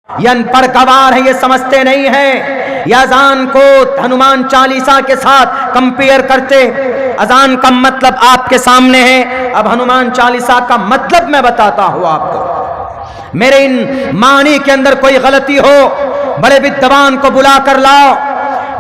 ये अनपढ़ गवार है, ये समझते नहीं है। ये अजान को हनुमान चालीसा के साथ कंपेयर करते। अजान का मतलब आपके सामने है, अब हनुमान चालीसा का मतलब मैं बताता हूं आपको। मेरे इन मानी के अंदर कोई गलती हो, बड़े विद्वान को बुला कर लाओ।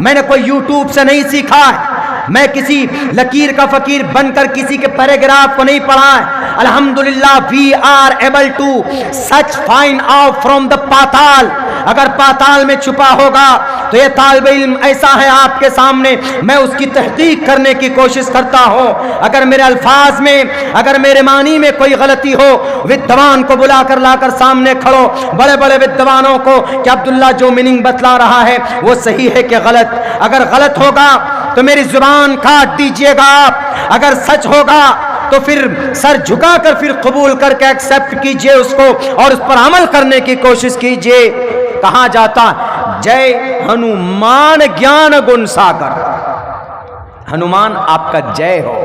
मैंने कोई यूट्यूब से नहीं सीखा है, मैं किसी लकीर का फकीर बनकर किसी के पैराग्राफ को नहीं पढ़ा है। अल्हम्दुलिल्लाह we are able to such find out from the पाताल। अगर पाताल में छुपा होगा तो ये तालिब इल्म ऐसा है आपके सामने, मैं उसकी तहकीक करने की कोशिश करता हूँ। अगर मेरे अल्फाज में, अगर मेरे मानी में कोई गलती हो, विद्वान को बुलाकर लाकर सामने खड़ो, बड़े बड़े विद्वानों को, कि अब्दुल्ला जो मीनिंग बतला रहा है वो सही है कि गलत। अगर गलत होगा तो मेरी जुबान काट दीजिएगा आप, अगर सच होगा तो फिर सर झुकाकर फिर कबूल करके एक्सेप्ट कीजिए उसको और उस पर अमल करने की कोशिश कीजिए। कहा जाता जय हनुमान ज्ञान गुण सागर, हनुमान आपका जय हो।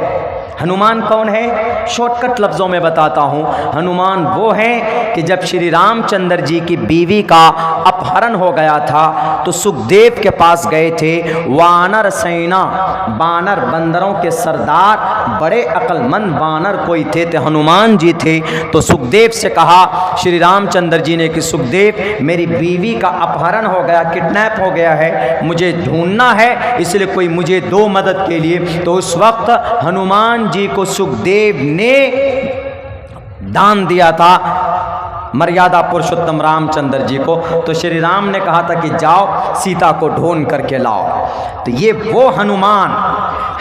हनुमान कौन है? शॉर्टकट लफ्ज़ों में बताता हूँ। हनुमान वो हैं कि जब श्री रामचंद्र जी की बीवी का अपहरण हो गया था तो सुखदेव के पास गए थे। वानर सेना, बानर बंदरों के सरदार, बड़े अक्लमंद बानर कोई थे, हनुमान जी थे। तो सुखदेव से कहा श्री रामचंद्र जी ने कि सुखदेव, मेरी बीवी का अपहरण हो गया, किडनैप हो गया है, मुझे ढूंढना है, इसलिए कोई मुझे दो मदद के लिए। तो उस वक्त हनुमान जी को सुखदेव ने दान दिया था मर्यादा पुरुषोत्तम रामचंद्र जी को। तो श्री राम ने कहा था कि जाओ सीता को ढूंढ करके लाओ। तो ये वो हनुमान,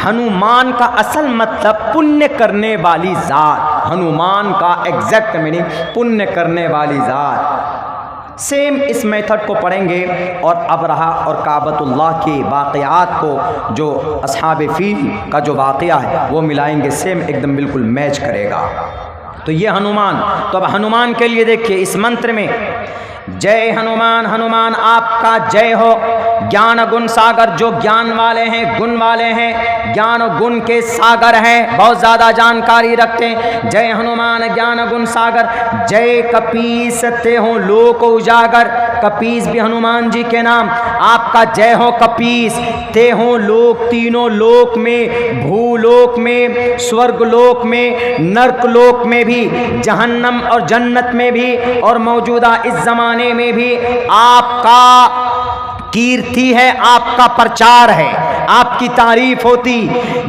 हनुमान का असल मतलब पुण्य करने वाली जात। हनुमान का एग्जैक्ट मीनिंग पुण्य करने वाली जात। सेम इस मेथड को पढ़ेंगे और अबरहा और काबतुल्लाह के वाक़यात को, जो अस्हाब फील का जो वाक़या है वो मिलाएंगे, सेम एकदम बिल्कुल मैच करेगा। तो ये हनुमान। तो अब हनुमान के लिए देखिए इस मंत्र में जय हनुमान, हनुमान आपका जय हो। ज्ञान गुण सागर, जो ज्ञान वाले हैं, गुण वाले हैं, ज्ञान गुण के सागर हैं, बहुत ज़्यादा जानकारी रखते हैं। जय हनुमान ज्ञान गुण सागर। जय कपीस ते हो लोक उजागर, कपीस भी हनुमान जी के नाम। आपका जय हो कपीस, ते हो लोक, तीनों लोक में, भूलोक में, स्वर्ग लोक में, नर्क लोक में भी, जहन्नम और जन्नत में भी, और मौजूदा इस जमाने में भी आपका कीर्ति है, आपका प्रचार है, आपकी तारीफ होती।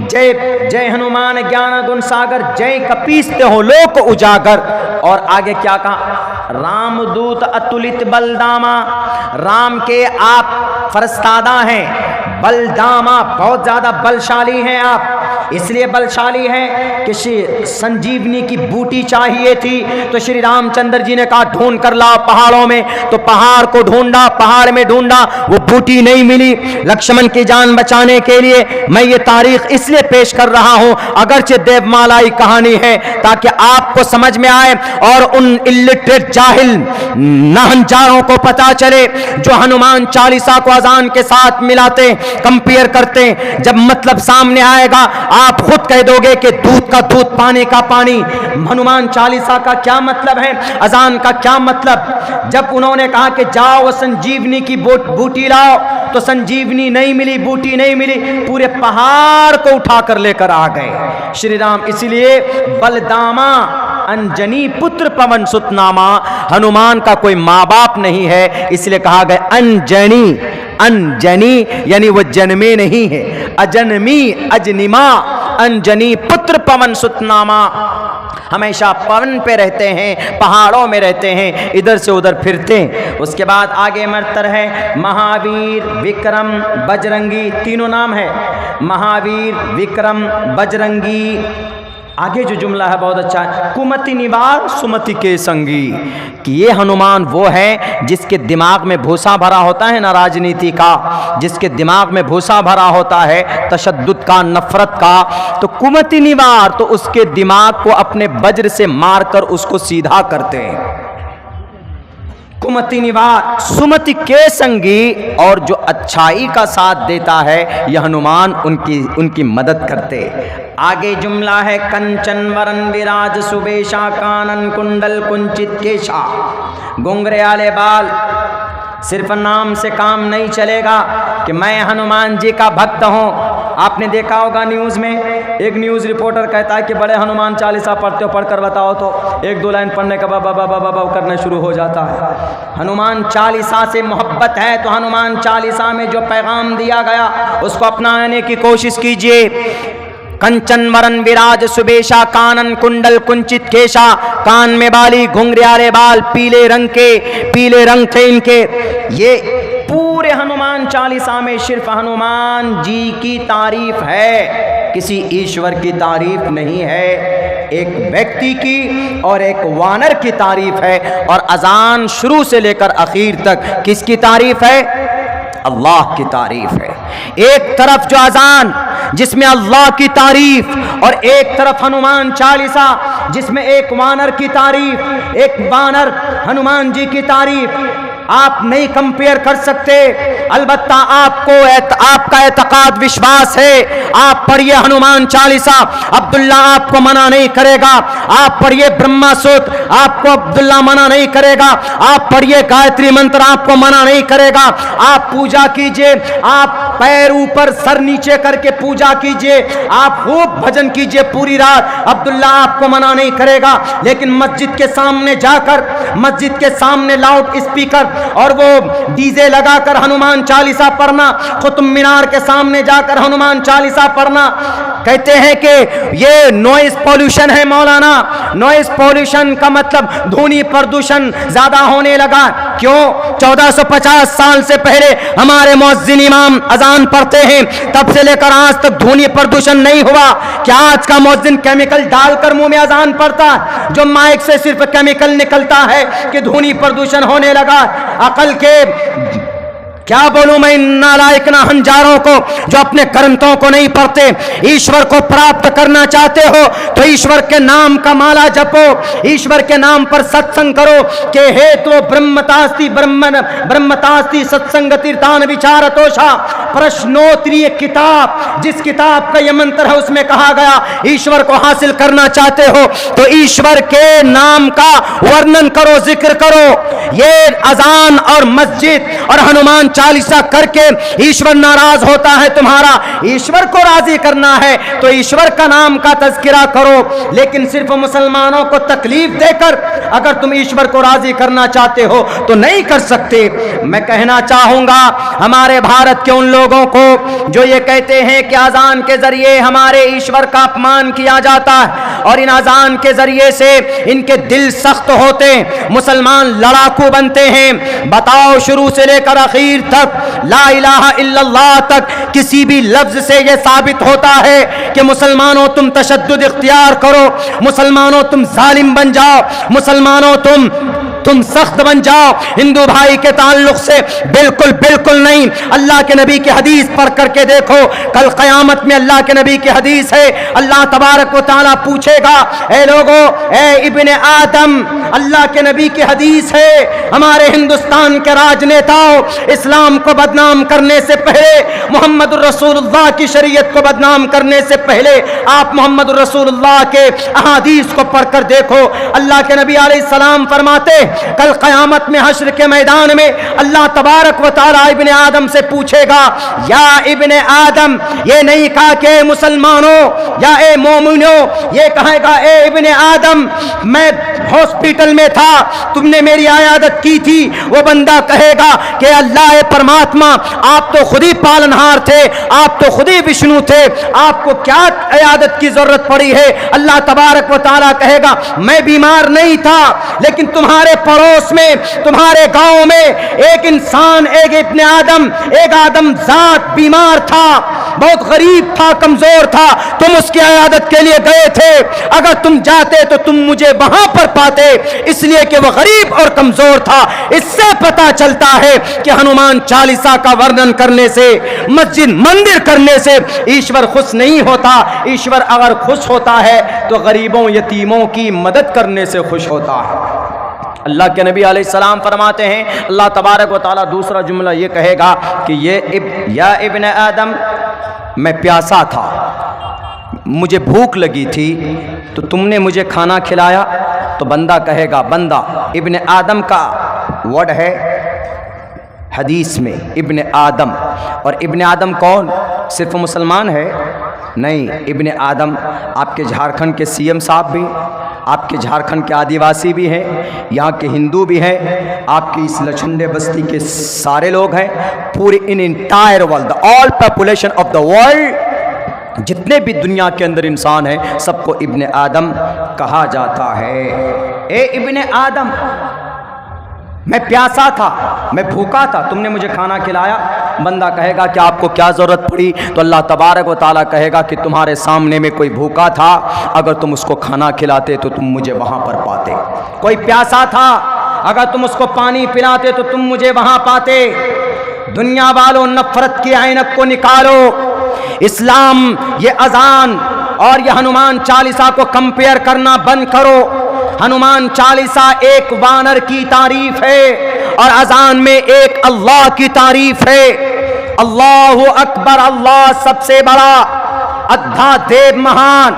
जय जय हनुमान ज्ञान गुण सागर, जय कपीसते हो लोक उजागर। और आगे क्या कहा? रामदूत अतुलित बलदामा, राम के आप फरस्तादा हैं, बलदामा बहुत ज्यादा बलशाली हैं आप। इसलिए बलशाली हैं कि श्री संजीवनी की बूटी चाहिए थी, तो श्री रामचंद्र जी ने कहा ढूंढ कर लाओ पहाड़ों में। तो पहाड़ को ढूंढा, पहाड़ में ढूंढा, वो बूटी नहीं मिली। लक्ष्मण की जान बचाने के लिए मैं ये तारीख इसलिए पेश कर रहा हूं, अगरचे देवमालाई कहानी है, ताकि आपको समझ में आए और उन इलिटरेट जाहिल नहनजारों को पता चले जो हनुमान चालीसा को अजान के साथ मिलाते, कंपेयर करते। जब मतलब सामने आएगा आप खुद कह दोगे कि दूध का दूध, पानी का पानी। हनुमान चालीसा का क्या मतलब है, अजान का क्या मतलब? जब उन्होंने कहा कि जाओ संजीवनी की बूटी लाओ, तो संजीवनी नहीं मिली, बूटी नहीं मिली, पूरे पहाड़ को उठाकर लेकर आ गए श्री राम। इसलिए बलदामा अंजनी पुत्र पवन सुतनामा, हनुमान का कोई माँ बाप नहीं है, इसलिए कहा गया अंजनी। अंजनी यानी वो जन्मे नहीं है, अजन्मी, अजनिमा, अंजनी पुत्र पवन सुतनामा। हमेशा पवन पे रहते हैं, पहाड़ों में रहते हैं, इधर से उधर फिरते हैं। उसके बाद आगे मरतर है महावीर, विक्रम, बजरंगी, तीनों नाम है, महावीर, विक्रम, बजरंगी। आगे जो जुमला है बहुत अच्छा है, कुमति निवार सुमति के संगी, कि ये हनुमान वो है जिसके दिमाग में भूसा भरा होता है ना राजनीति का, जिसके दिमाग में भूसा भरा होता है तशद्दुद का, नफरत का, तो कुमति निवार, तो उसके दिमाग को अपने वज्र से मारकर उसको सीधा करते हैं। कुमति निवार सुमति के संगी, और जो अच्छाई का साथ देता है यह हनुमान उनकी मदद करते। आगे जुमला है कंचन वरन विराज सुबेशा, कानन कुंडल कुंचित केशा, घुंघरे आले बाल, सिर्फ नाम से काम नहीं चलेगा कि मैं हनुमान जी का भक्त हूँ। आपने देखा होगा न्यूज़ में, एक न्यूज़ रिपोर्टर कहता है कि बड़े हनुमान चालीसा पढ़ते हो, पढ़कर बताओ, तो एक दो लाइन पढ़ने के बाद बाबा बाबा बाबा करना शुरू हो जाता है। हनुमान चालीसा से मोहब्बत है तो हनुमान चालीसा में जो पैगाम दिया गया उसको अपनाने की कोशिश कीजिए। कंचन वरन विराज सुबेशा, कानन कुंडल कुंचित केशा, कान में बाली घुंघराले बाल, पीले रंग थे इनके। ये पूरे हनुमान चालीसा में सिर्फ हनुमान जी की तारीफ है, किसी ईश्वर की तारीफ नहीं है। एक व्यक्ति की और एक वानर की तारीफ है। और अजान शुरू से लेकर आखिर तक किसकी तारीफ है? अल्लाह की तारीफ है। एक तरफ जो अजान जिसमें अल्लाह की तारीफ और एक तरफ हनुमान चालीसा जिसमें एक वानर की तारीफ, एक वानर हनुमान जी की तारीफ। आप नहीं कंपेयर कर सकते। अलबत्ता आपका एतकाद विश्वास है, आप पढ़िए हनुमान चालीसा, अब्दुल्ला आपको मना नहीं करेगा। आप पढ़िए ब्रह्मा सूत्र, आपको अब्दुल्ला मना नहीं करेगा। आप पढ़िए गायत्री मंत्र, आपको मना नहीं करेगा। आप पूजा कीजिए, आप पैर ऊपर सर नीचे करके पूजा कीजिए, आप खूब भजन कीजिए पूरी रात, अब्दुल्ला आपको मना नहीं करेगा। लेकिन मस्जिद के सामने जाकर, मस्जिद के सामने लाउड स्पीकर और वो डीजे लगाकर हनुमान चालीसा पढ़ना, कुतुब मीनार के सामने जाकर हनुमान चालीसा पढ़ना, कहते हैं कि ये नॉइस पॉल्यूशन है। मौलाना, नॉइस पॉल्यूशन का मतलब ध्वनि प्रदूषण ज्यादा होने लगा। क्यों? 1450 साल से पहले हमारे मुअज्जिन इमाम अजान पढ़ते हैं, तब से लेकर आज तक ध्वनि प्रदूषण नहीं हुआ। क्या आज का मुअज्जिन केमिकल डालकर मुंह में अजान पढ़ता है? जो माइक से सिर्फ केमिकल निकलता है कि ध्वनि प्रदूषण होने लगा। अकल के क्या बोलूं मैं इन नालायक हंजारों को जो अपने ग्रंथों को नहीं पढ़ते। ईश्वर को प्राप्त करना चाहते हो तो ईश्वर के नाम का माला जपो, ईश्वर के नाम पर सत्संग करो। के हे तो ब्रह्मतास्ति सत्संग तीर्थान विचारतोषा, प्रश्नोत्तरीय किताब, जिस किताब का यह मंत्र है उसमें कहा गया ईश्वर को हासिल करना चाहते हो तो ईश्वर के नाम का वर्णन करो, जिक्र करो। ये अजान और मस्जिद और हनुमान चालीसा करके ईश्वर नाराज होता है तुम्हारा। ईश्वर को राजी करना है तो ईश्वर का नाम का तज़किरा करो। लेकिन सिर्फ मुसलमानों को तकलीफ देकर अगर तुम ईश्वर को राजी करना चाहते हो तो नहीं कर सकते। मैं कहना चाहूंगा हमारे भारत के उन लोगों को जो ये कहते हैं कि अजान के जरिए हमारे ईश्वर का अपमान किया जाता है और इन अजान के जरिए से इनके दिल सख्त होते हैं, मुसलमान लड़ाकू बनते हैं। बताओ, शुरू से लेकर आखिर तक ला इलाहा इल्लल्लाह तक किसी भी लफ्ज से यह साबित होता है कि मुसलमानों तुम तशद्दुद इख्तियार करो, मुसलमानों तुम जालिम बन जाओ, मुसलमानों तुम सख्त बन जाओ हिंदू भाई के ताल्लुक से। बिल्कुल बिल्कुल नहीं। अल्लाह के नबी की हदीस पढ़ करके देखो, कल क़यामत में अल्लाह के नबी की हदीस है, अल्लाह तबारक व तआला पूछेगा, ए लोगो, ए इब्ने आदम, अल्लाह के नबी की हदीस है, हमारे हिंदुस्तान के राजनेताओं इस्लाम को बदनाम करने से पहले, मोहम्मद रसूलुल्लाह की शरीयत को बदनाम करने से पहले आप मोहम्मद रसूलुल्लाह के अहादीस को पढ़कर देखो। अल्लाह के नबी अलैहिस्सलाम फरमाते, कल क़यामत में हश्र के मैदान में अल्लाह तबारक व तआला इब्ने आदम से पूछेगा, या इब्ने आदम, ये नहीं कहा कि मुसलमानों या ए मोमिनों, ये कहेगा ए इब्ने आदम, मैं हॉस्पिटल में था, तुमने मेरी आयादत की थी। वो बंदा कहेगा कि अल्लाह परमात्मा, आप तो खुद ही पालनहार थे, आप तो खुद ही विष्णु थे, आपको क्या आयादत की जरूरत पड़ी है? अल्लाह तबारक व तआला कहेगा, मैं बीमार नहीं था, लेकिन तुम्हारे पड़ोस में, तुम्हारे गांव में एक इंसान, एक इब्ने आदम, एक आदम जात बीमार था, बहुत गरीब था, कमजोर था, तुम उसकी आयादत के लिए गए थे। अगर तुम जाते तो तुम मुझे वहां पर पाते, इसलिए कि वह गरीब और कमजोर था। इससे पता चलता है कि हनुमान चालीसा का वर्णन करने से, मस्जिद मंदिर करने से ईश्वर खुश नहीं होता। ईश्वर अगर खुश होता है तो गरीबों यतीमों की मदद करने से खुश होता है। अल्लाह के नबी अलैहिस्सलाम फरमाते हैं, अल्लाह तबारक व तआला दूसरा जुमला ये कहेगा कि या इब्ने आदम, मैं प्यासा था, मुझे भूख लगी थी, तो तुमने मुझे खाना खिलाया। तो बंदा कहेगा, बंदा इब्ने आदम का वर्ड है, हदीस में इब्ने आदम। और इब्ने आदम कौन? सिर्फ मुसलमान है? नहीं, इब्ने आदम आपके झारखंड के सीएम साहब भी, आपके झारखंड के आदिवासी भी हैं, यहाँ के हिंदू भी हैं, आपकी इस लछंडे बस्ती के सारे लोग हैं, पूरे इन entire world, all population of the world, जितने भी दुनिया के अंदर इंसान हैं, सबको इब्ने आदम कहा जाता है। ए इब्ने आदम, मैं प्यासा था, मैं भूखा था, तुमने मुझे खाना खिलाया। बंदा कहेगा कि आपको क्या ज़रूरत पड़ी? तो अल्लाह तबारक व ताला कहेगा कि तुम्हारे सामने में कोई भूखा था, अगर तुम उसको खाना खिलाते तो तुम मुझे वहाँ पर पाते। कोई प्यासा था, अगर तुम उसको पानी पिलाते तो तुम मुझे वहाँ पाते। दुनिया वालों, नफरत की ऐनक को निकालो। इस्लाम ये अजान और ये हनुमान चालीसा को कंपेयर करना बंद करो। हनुमान चालीसा एक वानर की तारीफ है और अजान में एक अल्लाह की तारीफ है। अल्लाहु अकबर, अल्लाह सबसे बड़ा, अद्धा देव महान।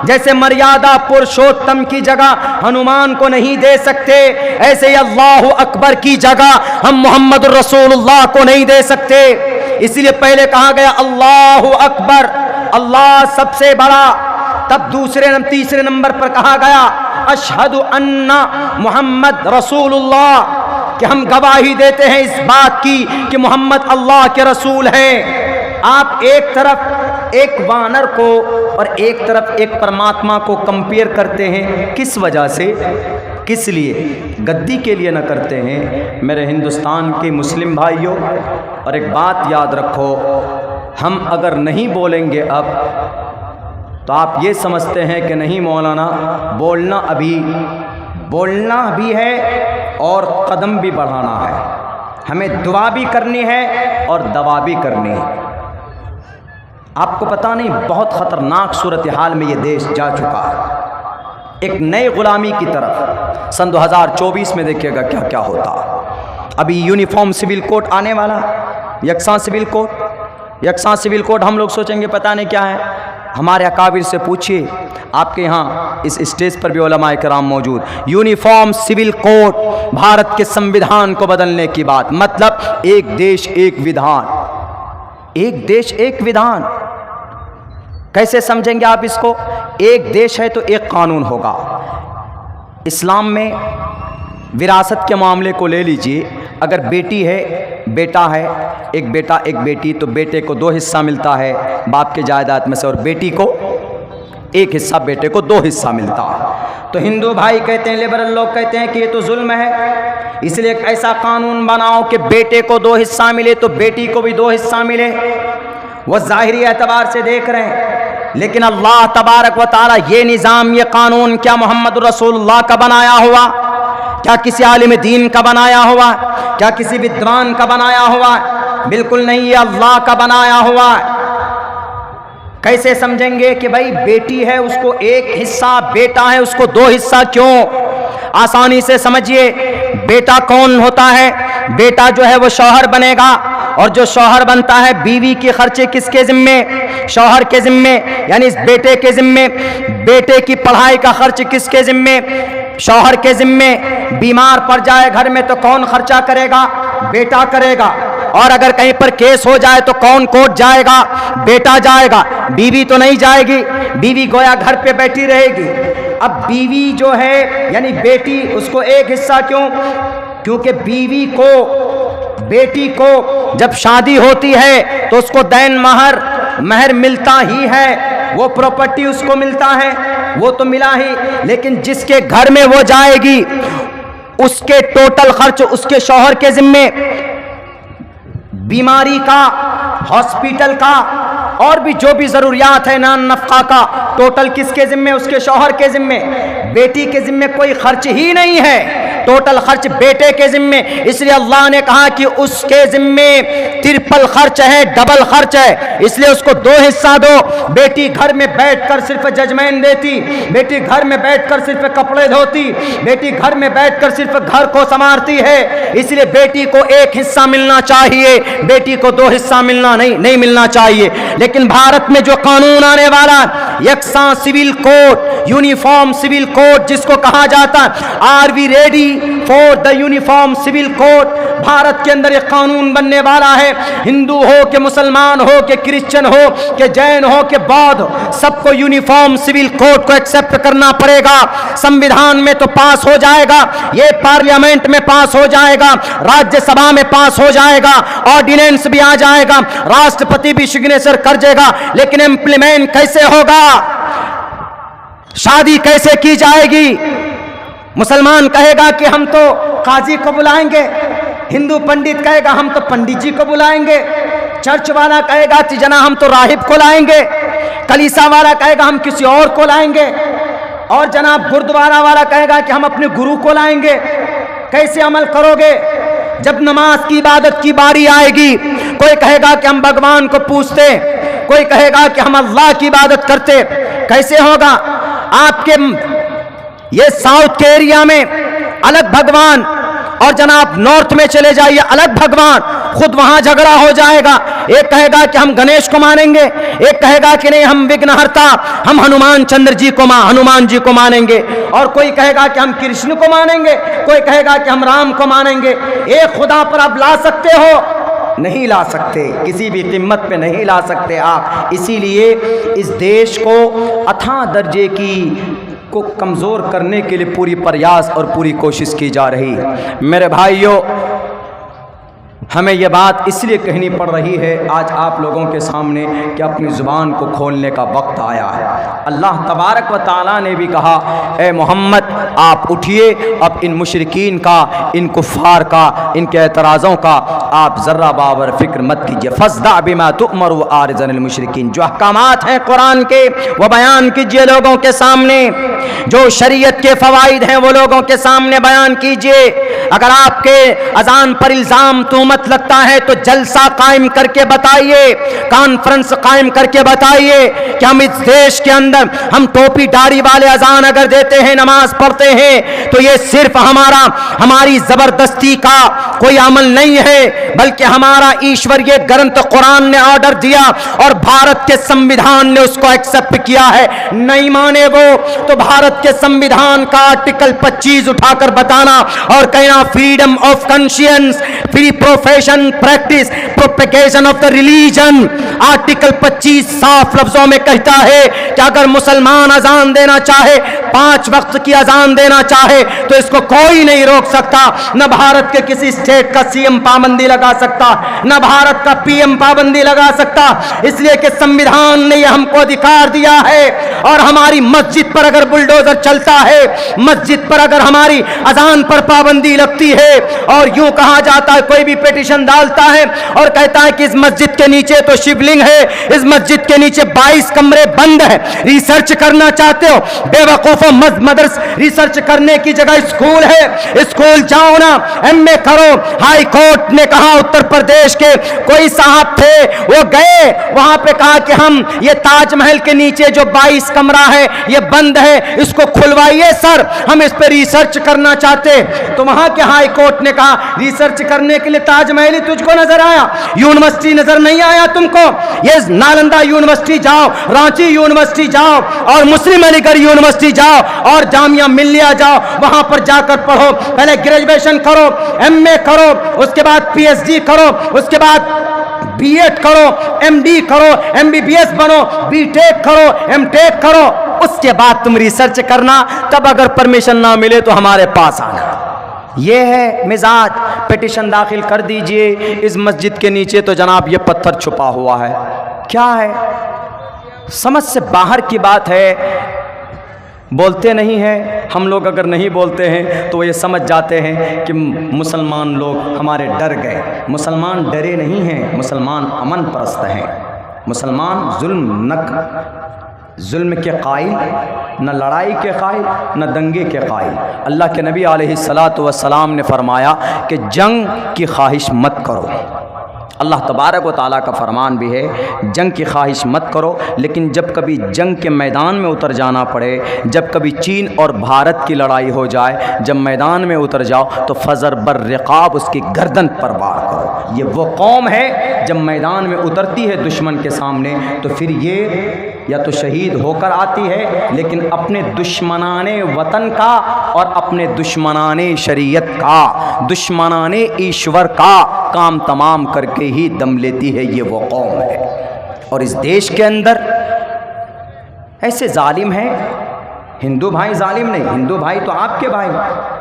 जैसे मर्यादा पुरुषोत्तम की जगह हनुमान को नहीं दे सकते, ऐसे ही अल्लाहु अकबर की जगह हम मोहम्मद रसूलुल्लाह को नहीं दे सकते। इसलिए पहले कहा गया अल्लाहु अकबर, अल्लाह सबसे बड़ा। तब तीसरे नंबर पर कहा गया अशहदु अन्ना मोहम्मद रसूलुल्लाह, कि हम गवाही देते हैं इस बात की कि मोहम्मद अल्लाह के रसूल हैं। आप एक तरफ एक वानर को और एक तरफ एक परमात्मा को कंपेयर करते हैं, किस वजह से, किस लिए? गद्दी के लिए न करते हैं मेरे हिंदुस्तान के मुस्लिम भाइयों। और एक बात याद रखो, हम अगर नहीं बोलेंगे अब तो आप ये समझते हैं कि नहीं मौलाना, बोलना भी है और कदम भी बढ़ाना है, हमें दुआ भी करनी है और दवा भी करनी है। आपको पता नहीं बहुत ख़तरनाक सूरत हाल में ये देश जा चुका है, एक नए गुलामी की तरफ। सन 2024 में देखिएगा क्या क्या होता। अभी यूनिफॉर्म सिविल कोड आने वाला, यकसा सिविल कोड। यकसा सिविल कोड हम लोग सोचेंगे पता नहीं क्या है। हमारे अकाबिर से पूछिए, आपके यहाँ इस स्टेज पर भी उलमाए किराम मौजूद। यूनिफॉर्म सिविल कोड, भारत के संविधान को बदलने की बात, मतलब एक देश एक विधान, एक देश एक विधान। कैसे समझेंगे आप इसको? एक देश है तो एक कानून होगा। इस्लाम में विरासत के मामले को ले लीजिए, अगर बेटी है, बेटा है, एक बेटा एक बेटी, तो बेटे को 2 हिस्सा मिलता है बाप के जायदाद में से, और बेटी को 1 हिस्सा, बेटे को 2 हिस्सा मिलता है। तो हिंदू भाई कहते हैं, लिबरल लोग कहते हैं कि ये तो जुल्म है, इसलिए एक ऐसा कानून बनाओ कि बेटे को 2 हिस्सा मिले तो बेटी को भी 2 हिस्सा मिले। वो ज़ाहिरी एतबार से देख रहे हैं, लेकिन अल्लाह तबारक व ताला ये निज़ाम, ये कानून क्या मोहम्मद रसूलुल्लाह का बनाया हुआ? क्या किसी आलिम दीन का बनाया हुआ? क्या किसी विद्वान का बनाया हुआ? बिल्कुल नहीं, ये अल्लाह का बनाया हुआ। कैसे समझेंगे कि भाई बेटी है उसको 1 हिस्सा, बेटा है उसको 2 हिस्सा, क्यों? आसानी से समझिए, बेटा कौन होता है? बेटा जो है वो शौहर बनेगा, और जो शौहर बनता है बीवी के खर्चे किसके जिम्मे? शौहर के जिम्मे, यानी इस बेटे के जिम्मे। बेटे की पढ़ाई का खर्च किसके जिम्मे? शौहर के जिम्मे। बीमार पड़ जाए घर में तो कौन खर्चा करेगा? बेटा करेगा। और अगर कहीं पर केस हो जाए तो कौन कोर्ट जाएगा? बेटा जाएगा, बीवी तो नहीं जाएगी। बीवी गोया घर पे बैठी रहेगी। अब बीवी जो है यानी बेटी, उसको 1 हिस्सा क्यों? क्योंकि बीवी को, बेटी को जब शादी होती है तो उसको दैन महर मिलता ही है, वो प्रॉपर्टी उसको मिलता है, वो तो मिला ही। लेकिन जिसके घर में वो जाएगी उसके टोटल खर्च उसके शौहर के जिम्मे। बीमारी का, हॉस्पिटल का, और भी जो भी जरूरियात है नान नफका का, टोटल किसके जिम्मे? उसके शौहर के जिम्मे। बेटी के जिम्मे कोई खर्च ही नहीं है, टोटल खर्च बेटे के जिम्मे। इसलिए अल्लाह ने कहा कि उसके जिम्मे ट्रिपल खर्च है, डबल खर्च है, इसलिए उसको 2 हिस्सा दो। बेटी घर में बैठकर सिर्फ जजमेंट देती, बेटी घर में बैठकर सिर्फ कपड़े धोती, बेटी घर में बैठकर सिर्फ घर को संभालती है, इसलिए बेटी को 1 हिस्सा मिलना चाहिए, बेटी को 2 हिस्सा मिलना नहीं मिलना चाहिए। लेकिन भारत में जो कानून आने वाला, यकसा civil code, uniform civil code जिसको कहा जाता है, are we ready for the uniform civil code. Bharat के अंदर एक कानून बनने वाला है, हिंदू हो कि मुसलमान हो कि क्रिश्चियन हो कि जैन हो कि बौद्ध हो, सबको यूनिफॉर्म सिविल कोड को एक्सेप्ट करना पड़ेगा। संविधान में तो पास हो जाएगा, ये पार्लियामेंट में पास हो जाएगा, राज्यसभा में पास हो जाएगा, ऑर्डिनेंस भी आ जाएगा, राष्ट्रपति भी सिग्नेचर कर देगा, लेकिन इंप्लीमेंट कैसे होगा? शादी कैसे की जाएगी? मुसलमान कहेगा कि हम तो काजी को बुलाएंगे, हिंदू पंडित कहेगा हम तो पंडित जी को बुलाएंगे, चर्च वाला कहेगा कि जना हम तो राहिब को लाएंगे, कलीसा वाला कहेगा हम किसी और को लाएंगे, और जनाब गुरुद्वारा वाला कहेगा कि हम अपने गुरु को लाएंगे। कैसे अमल करोगे? जब नमाज की इबादत की बारी आएगी, कोई कहेगा कि हम भगवान को पूछते, कोई कहेगा कि हम अल्लाह की इबादत करते। कैसे होगा? आपके ये साउथ के एरिया में अलग भगवान, और जनाब नॉर्थ में चले जाइए अलग भगवान, खुद वहां झगड़ा हो जाएगा। एक कहेगा कि हम गणेश को मानेंगे, एक कहेगा कि नहीं हम विघ्नहर्ता, हम हनुमान जी को मानेंगे, और कोई कहेगा कि हम कृष्ण को मानेंगे, कोई कहेगा कि हम राम को मानेंगे। एक खुदा पर आप ला सकते हो? नहीं ला सकते, किसी भी कीमत पे नहीं ला सकते आप। इसीलिए इस देश को अथाह दर्जे को कमज़ोर करने के लिए पूरी प्रयास और पूरी कोशिश की जा रही है। मेरे भाइयों, हमें यह बात इसलिए कहनी पड़ रही है आज आप लोगों के सामने कि अपनी ज़ुबान को खोलने का वक्त आया है। अल्लाह तबारक व तआला ने भी कहा, ए मोहम्मद आप उठिए, अब इन मुशरिकीन का, इन कुफ़ार का, इनके एतराज़ों का आप ज़र्रा बाबर फ़िक्र मत कीजिए। फ़ज़दा बिमा तुअमर व आरिज़ अनिल मुशरिकीन, जो अहकामात हैं कुरान के वो बयान कीजिए लोगों के सामने, जो शरीयत के फ़वाइद हैं वो लोगों के सामने बयान कीजिए। अगर आपके अजान पर इल्ज़ाम तुहमत लगता है तो जलसा कायम करके बताइए, कॉन्फ्रेंस कायम करके बताइए कि हम इस देश के अंदर हम टोपी दाढ़ी वाले अजान अगर देते हैं, नमाज पढ़ते हैं, तो ये सिर्फ हमारी जबरदस्ती का कोई अमल नहीं है, बल्कि हमारा ईश्वरीय ग्रंथ कुरान ने ऑर्डर दिया और भारत के संविधान ने उसको एक्सेप्ट किया है। नहीं माने वो तो भारत के संविधान का आर्टिकल 25 उठाकर बताना और कहना freedom of conscience, free profession, practice, propagation of the religion. Article 25 साफ लफ्जों में कहता है कि अगर मुसलमान अजान देना चाहे, 5 वक्त की अजान देना चाहे, तो इसको कोई नहीं रोक सकता। न भारत के किसी स्टेट का सीएम पाबंदी लगा सकता, न भारत का पीएम पाबंदी लगा सकता, इसलिए कि संविधान ने हमको अधिकार दिया है। और हमारी मस्जिद पर अगर बुलडोजर चलता है, मस्जिद पर अगर हमारी अजान पर पाबंदी लगती है, और यूं कहा जाता है, कोई भी पिटीशन डालता है और कहता है कि इस मस्जिद के नीचे तो शिवलिंग है, इस मस्जिद के नीचे 22 कमरे बंद है, रिसर्च करना चाहते हो बेवकूफो, मदरस रिसर्च करने की जगह स्कूल है, स्कूल जाओ ना, एमए करो। हाई कोर्ट ने कहा, उत्तर प्रदेश के कोई साहब थे, वो गए वहां पे, कहा कि हम ये ताजमहल के नीचे जो 22 कमरा है ये बंद है, इसको खुलवाइए सर, हम इस पे रिसर्च करना चाहते। तो वहां के हाई कोर्ट ने कहा रिसर्च करने के लिए ताजमहल ही तुझको नजर आया, यूनिवर्सिटी नजर नहीं आया तुमको? ये नालंदा यूनिवर्सिटी जाओ, रांची यूनिवर्सिटी जाओ, और मुस्लिम अलीगढ़ यूनिवर्सिटी जाओ, और जामिया मिल्लिया जाओ, वहां पर जाकर पढ़ो। पहले ग्रेजुएशन करो, एमए करो, उसके बाद पीएचडी करो, उसके बाद बीएड करो, एमडी करो, एमबीबीएस बनो, बीटेक करो, एमटेक करो, उसके बाद तुम रिसर्च करना। तब अगर परमिशन ना मिले तो हमारे पास आना। ये है मिजाज। पिटीशन दाखिल कर दीजिए, इस मस्जिद के नीचे तो जनाब ये पत्थर छुपा हुआ है, क्या है? समझ से बाहर की बात है। बोलते नहीं हैं हम लोग, अगर नहीं बोलते हैं तो ये समझ जाते हैं कि मुसलमान लोग हमारे डर गए। मुसलमान डरे नहीं हैं, मुसलमान अमन परस्त हैं। मुसलमान जुल्म के कायल, न लड़ाई के कायल, न दंगे के कायल। अल्लाह के नबी अलैहिस्सलातु वस्सलाम ने फरमाया कि जंग की ख्वाहिश मत करो। अल्लाह तबारक व तआला का फरमान भी है, जंग की ख्वाहिश मत करो, लेकिन जब कभी जंग के मैदान में उतर जाना पड़े, जब कभी चीन और भारत की लड़ाई हो जाए, जब मैदान में उतर जाओ तो फजर बर रिकाब उसकी गर्दन पर वार करो। ये वो कौम है जब मैदान में उतरती है दुश्मन के सामने, तो फिर ये या तो शहीद होकर आती है, लेकिन अपने दुश्मनाने वतन का और अपने दुश्मनाने शरीयत का, दुश्मनाने ईश्वर का काम तमाम करके ही दम लेती है। ये वो कौम है। और इस देश के अंदर ऐसे जालिम हैं। हिंदू भाई जालिम नहीं, हिंदू भाई तो आपके भाई।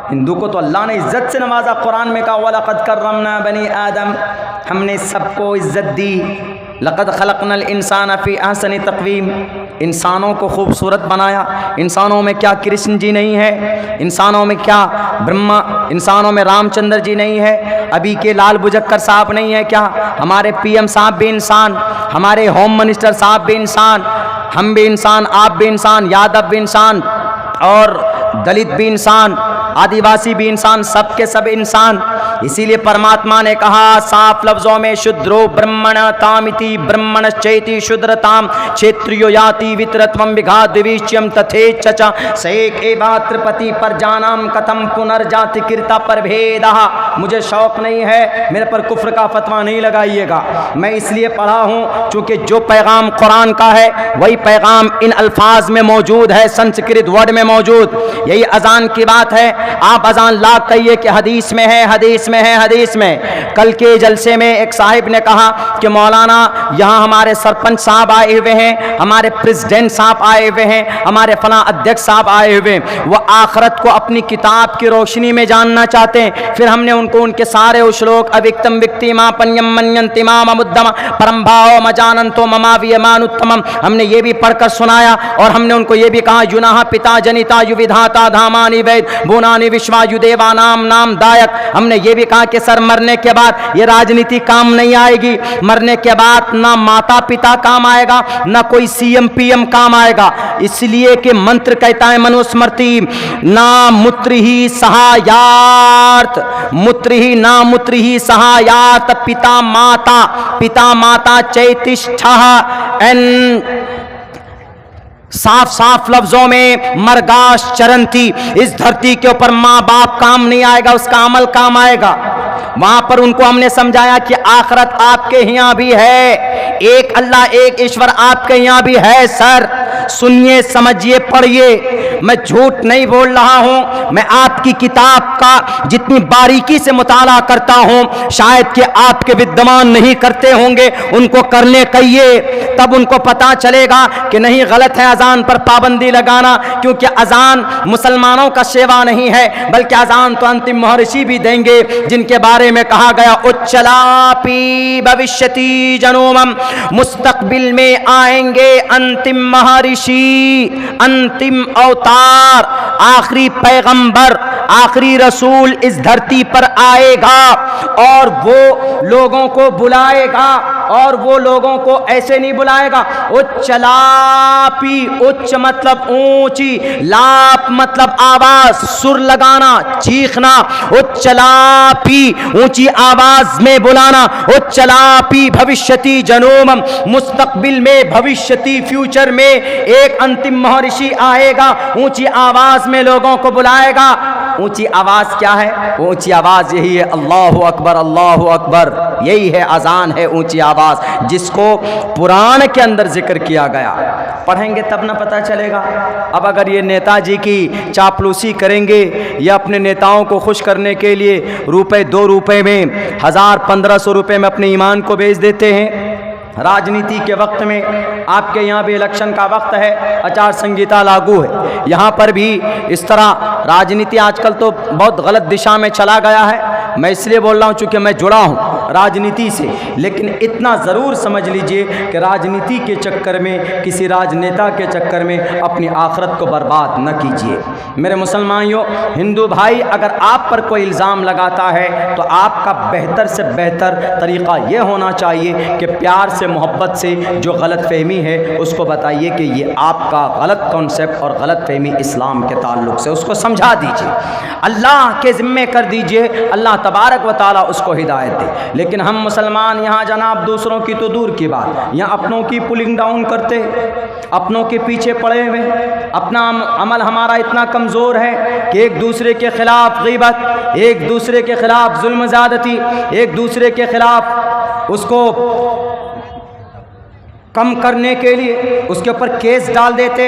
हिंदू को तो अल्लाह ने इज़्ज़त से नवाजा। कुरान में कहा वलक़द कर्रमना बनी आदम, हमने सबको इज़्ज़त दी। लक़द खलक़नल इंसान फ़ी अहसनि तक़वीम, इंसानों को खूबसूरत बनाया। इंसानों में क्या कृष्ण जी नहीं है? इंसानों में क्या ब्रह्मा, इंसानों में रामचंद्र जी नहीं है? अभी के लाल बुझक्कर साहब नहीं है क्या? हमारे पीएम साहब भी इंसान, हमारे होम मिनिस्टर साहब भी इंसान, हम भी इंसान, आप भी इंसान, यादव भी इंसान, और दलित भी इंसान, आदिवासी भी इंसान, सब के सब इंसान। इसीलिए परमात्मा ने कहा साफ लफ्जों में, शुद्रो ब्रह्मण तामिति ब्रह्मण चैति शुद्रताम क्षेत्रियो याति वितरत्वम विघाद्विच्यम तथे चचा सेक एवात्रपति पर जानाम कथम पुनर्जाति कृता पर भेदा। मुझे शौक नहीं है, मेरे पर कुफ्र का फतवा नहीं लगाइएगा। मैं इसलिए पढ़ा हूँ चूँकि जो पैगाम कुरान का है वही पैगाम इन अल्फाज में मौजूद है, संस्कृत वर्ड में मौजूद। यही अजान की बात है। आप अजान ला कहिए कि हदीस में है, हदीस में है, हदीस में। कल के जलसे में एक साहिब ने कहा कि मौलाना यहाँ हमारे सरपंच साहब आए हुए हैं, हमारे प्रेसिडेंट साहब आए हुए हैं, हमारे फला अध्यक्ष साहब आए हुए हैं, वो आखरत को अपनी किताब की रोशनी में जानना चाहते हैं। फिर हमने उनको उनके सारे श्लोक अविक्तम विक्तिमा पन्यम मन्यंतिमा मुद्दम परम भाव मजानंतो ममावियमानुत्तमम, हमने ये भी पढ़कर सुनाया। और हमने उनको ये भी कहा युनाह पिता जनिता युविधाता धामानि वैद भुवनानि विश्वायुदेवा नाम नाम दायक। हमने ये भी कहा कि सर मरने के बाद ये राजनीति काम नहीं आएगी, मरने के बाद ना माता पिता काम आएगा, ना कोई सीएम पीएम काम आएगा। इसलिए कि मंत्र कहता है मनुस्मृति ना मूत्र ही सहायार्थ, मूत्र ही ना मूत्र ही सहायात पिता माता चैतिष्ठा एन। साफ साफ लफ्जों में मरगाश चरंती, इस धरती के ऊपर माँ बाप काम नहीं आएगा, उसका अमल काम आएगा। वहां पर उनको हमने समझाया कि आखिरत आपके यहाँ भी है, एक अल्लाह एक ईश्वर आपके यहाँ भी है। सर सुनिए, समझिए, पढ़िए, मैं झूठ नहीं बोल रहा हूं। मैं आपकी किताब का जितनी बारीकी से मुताला करता हूं शायद कि आपके विद्यमान नहीं करते होंगे, उनको करने कहिए, तब उनको पता चलेगा कि नहीं गलत है अजान पर पाबंदी लगाना। क्योंकि अजान मुसलमानों का सेवा नहीं है, बल्कि अजान तो अंतिम महर्षि भी देंगे, जिनके बारे में कहा गया उच्चलापी भविष्यति जनोमम, मुस्तकबिल में आएंगे अंतिम महर्षि, अंतिम अवतार, आखिरी पैगंबर, आखिरी रसूल इस धरती पर आएगा और वो लोगों को बुलाएगा। और वो लोगों को ऐसे नहीं बुलाएगा, उच्चलापी, उच्च मतलब ऊंची, लाप मतलब आवाज, सुर लगाना, चीखना, उच्चलापी ऊंची आवाज में बुलाना। उच्चलापी भविष्यति जनोमम, मुस्तकबिल में, भविष्यति फ्यूचर में एक अंतिम महर्षि आएगा, ऊंची आवाज में लोगों को बुलाएगा। ऊंची आवाज क्या है? ऊंची आवाज यही है अल्लाहु अकबर, अल्लाहु अकबर, यही है अजान, है ऊंची आवाज, जिसको पुराण के अंदर जिक्र किया गया। पढ़ेंगे तब ना पता चलेगा। अब अगर ये नेताजी की चापलूसी करेंगे या अपने नेताओं को खुश करने के लिए रुपए 2 रुपए में 1000-1500 रुपए में अपने ईमान को बेच देते हैं। राजनीति के वक्त में, आपके यहाँ भी इलेक्शन का वक्त है, आचार संहिता लागू है, यहाँ पर भी इस तरह राजनीति आजकल तो बहुत गलत दिशा में चला गया है। मैं इसलिए बोल रहा हूँ चूँकि मैं जुड़ा हूँ राजनीति से, लेकिन इतना ज़रूर समझ लीजिए कि राजनीति के चक्कर में, किसी राजनेता के चक्कर में अपनी आखिरत को बर्बाद न कीजिए। मेरे मुसलमानियों, हिंदू भाई, अगर आप पर कोई इल्ज़ाम लगाता है तो आपका बेहतर से बेहतर तरीक़ा ये होना चाहिए कि प्यार से, मोहब्बत से जो गलत फहमी है उसको बताइए कि ये आपका गलत कॉन्सेप्ट और गलत फहमी इस्लाम के ताल्लुक से, उसको समझा दीजिए, अल्लाह के ज़िम्मे कर दीजिए, अल्लाह तबारक व ताला उसको हिदायत दे। लेकिन हम मुसलमान यहाँ जनाब दूसरों की तो दूर की बात, यहाँ अपनों की पुलिंग डाउन करते, अपनों के पीछे पड़े हुए, अपना अमल हमारा इतना कमज़ोर है कि एक दूसरे के ख़िलाफ़ ग़ीबत, एक दूसरे के ख़िलाफ़ जुल्म ज़्यादती, एक दूसरे के ख़िलाफ़ उसको कम करने के लिए उसके ऊपर केस डाल देते।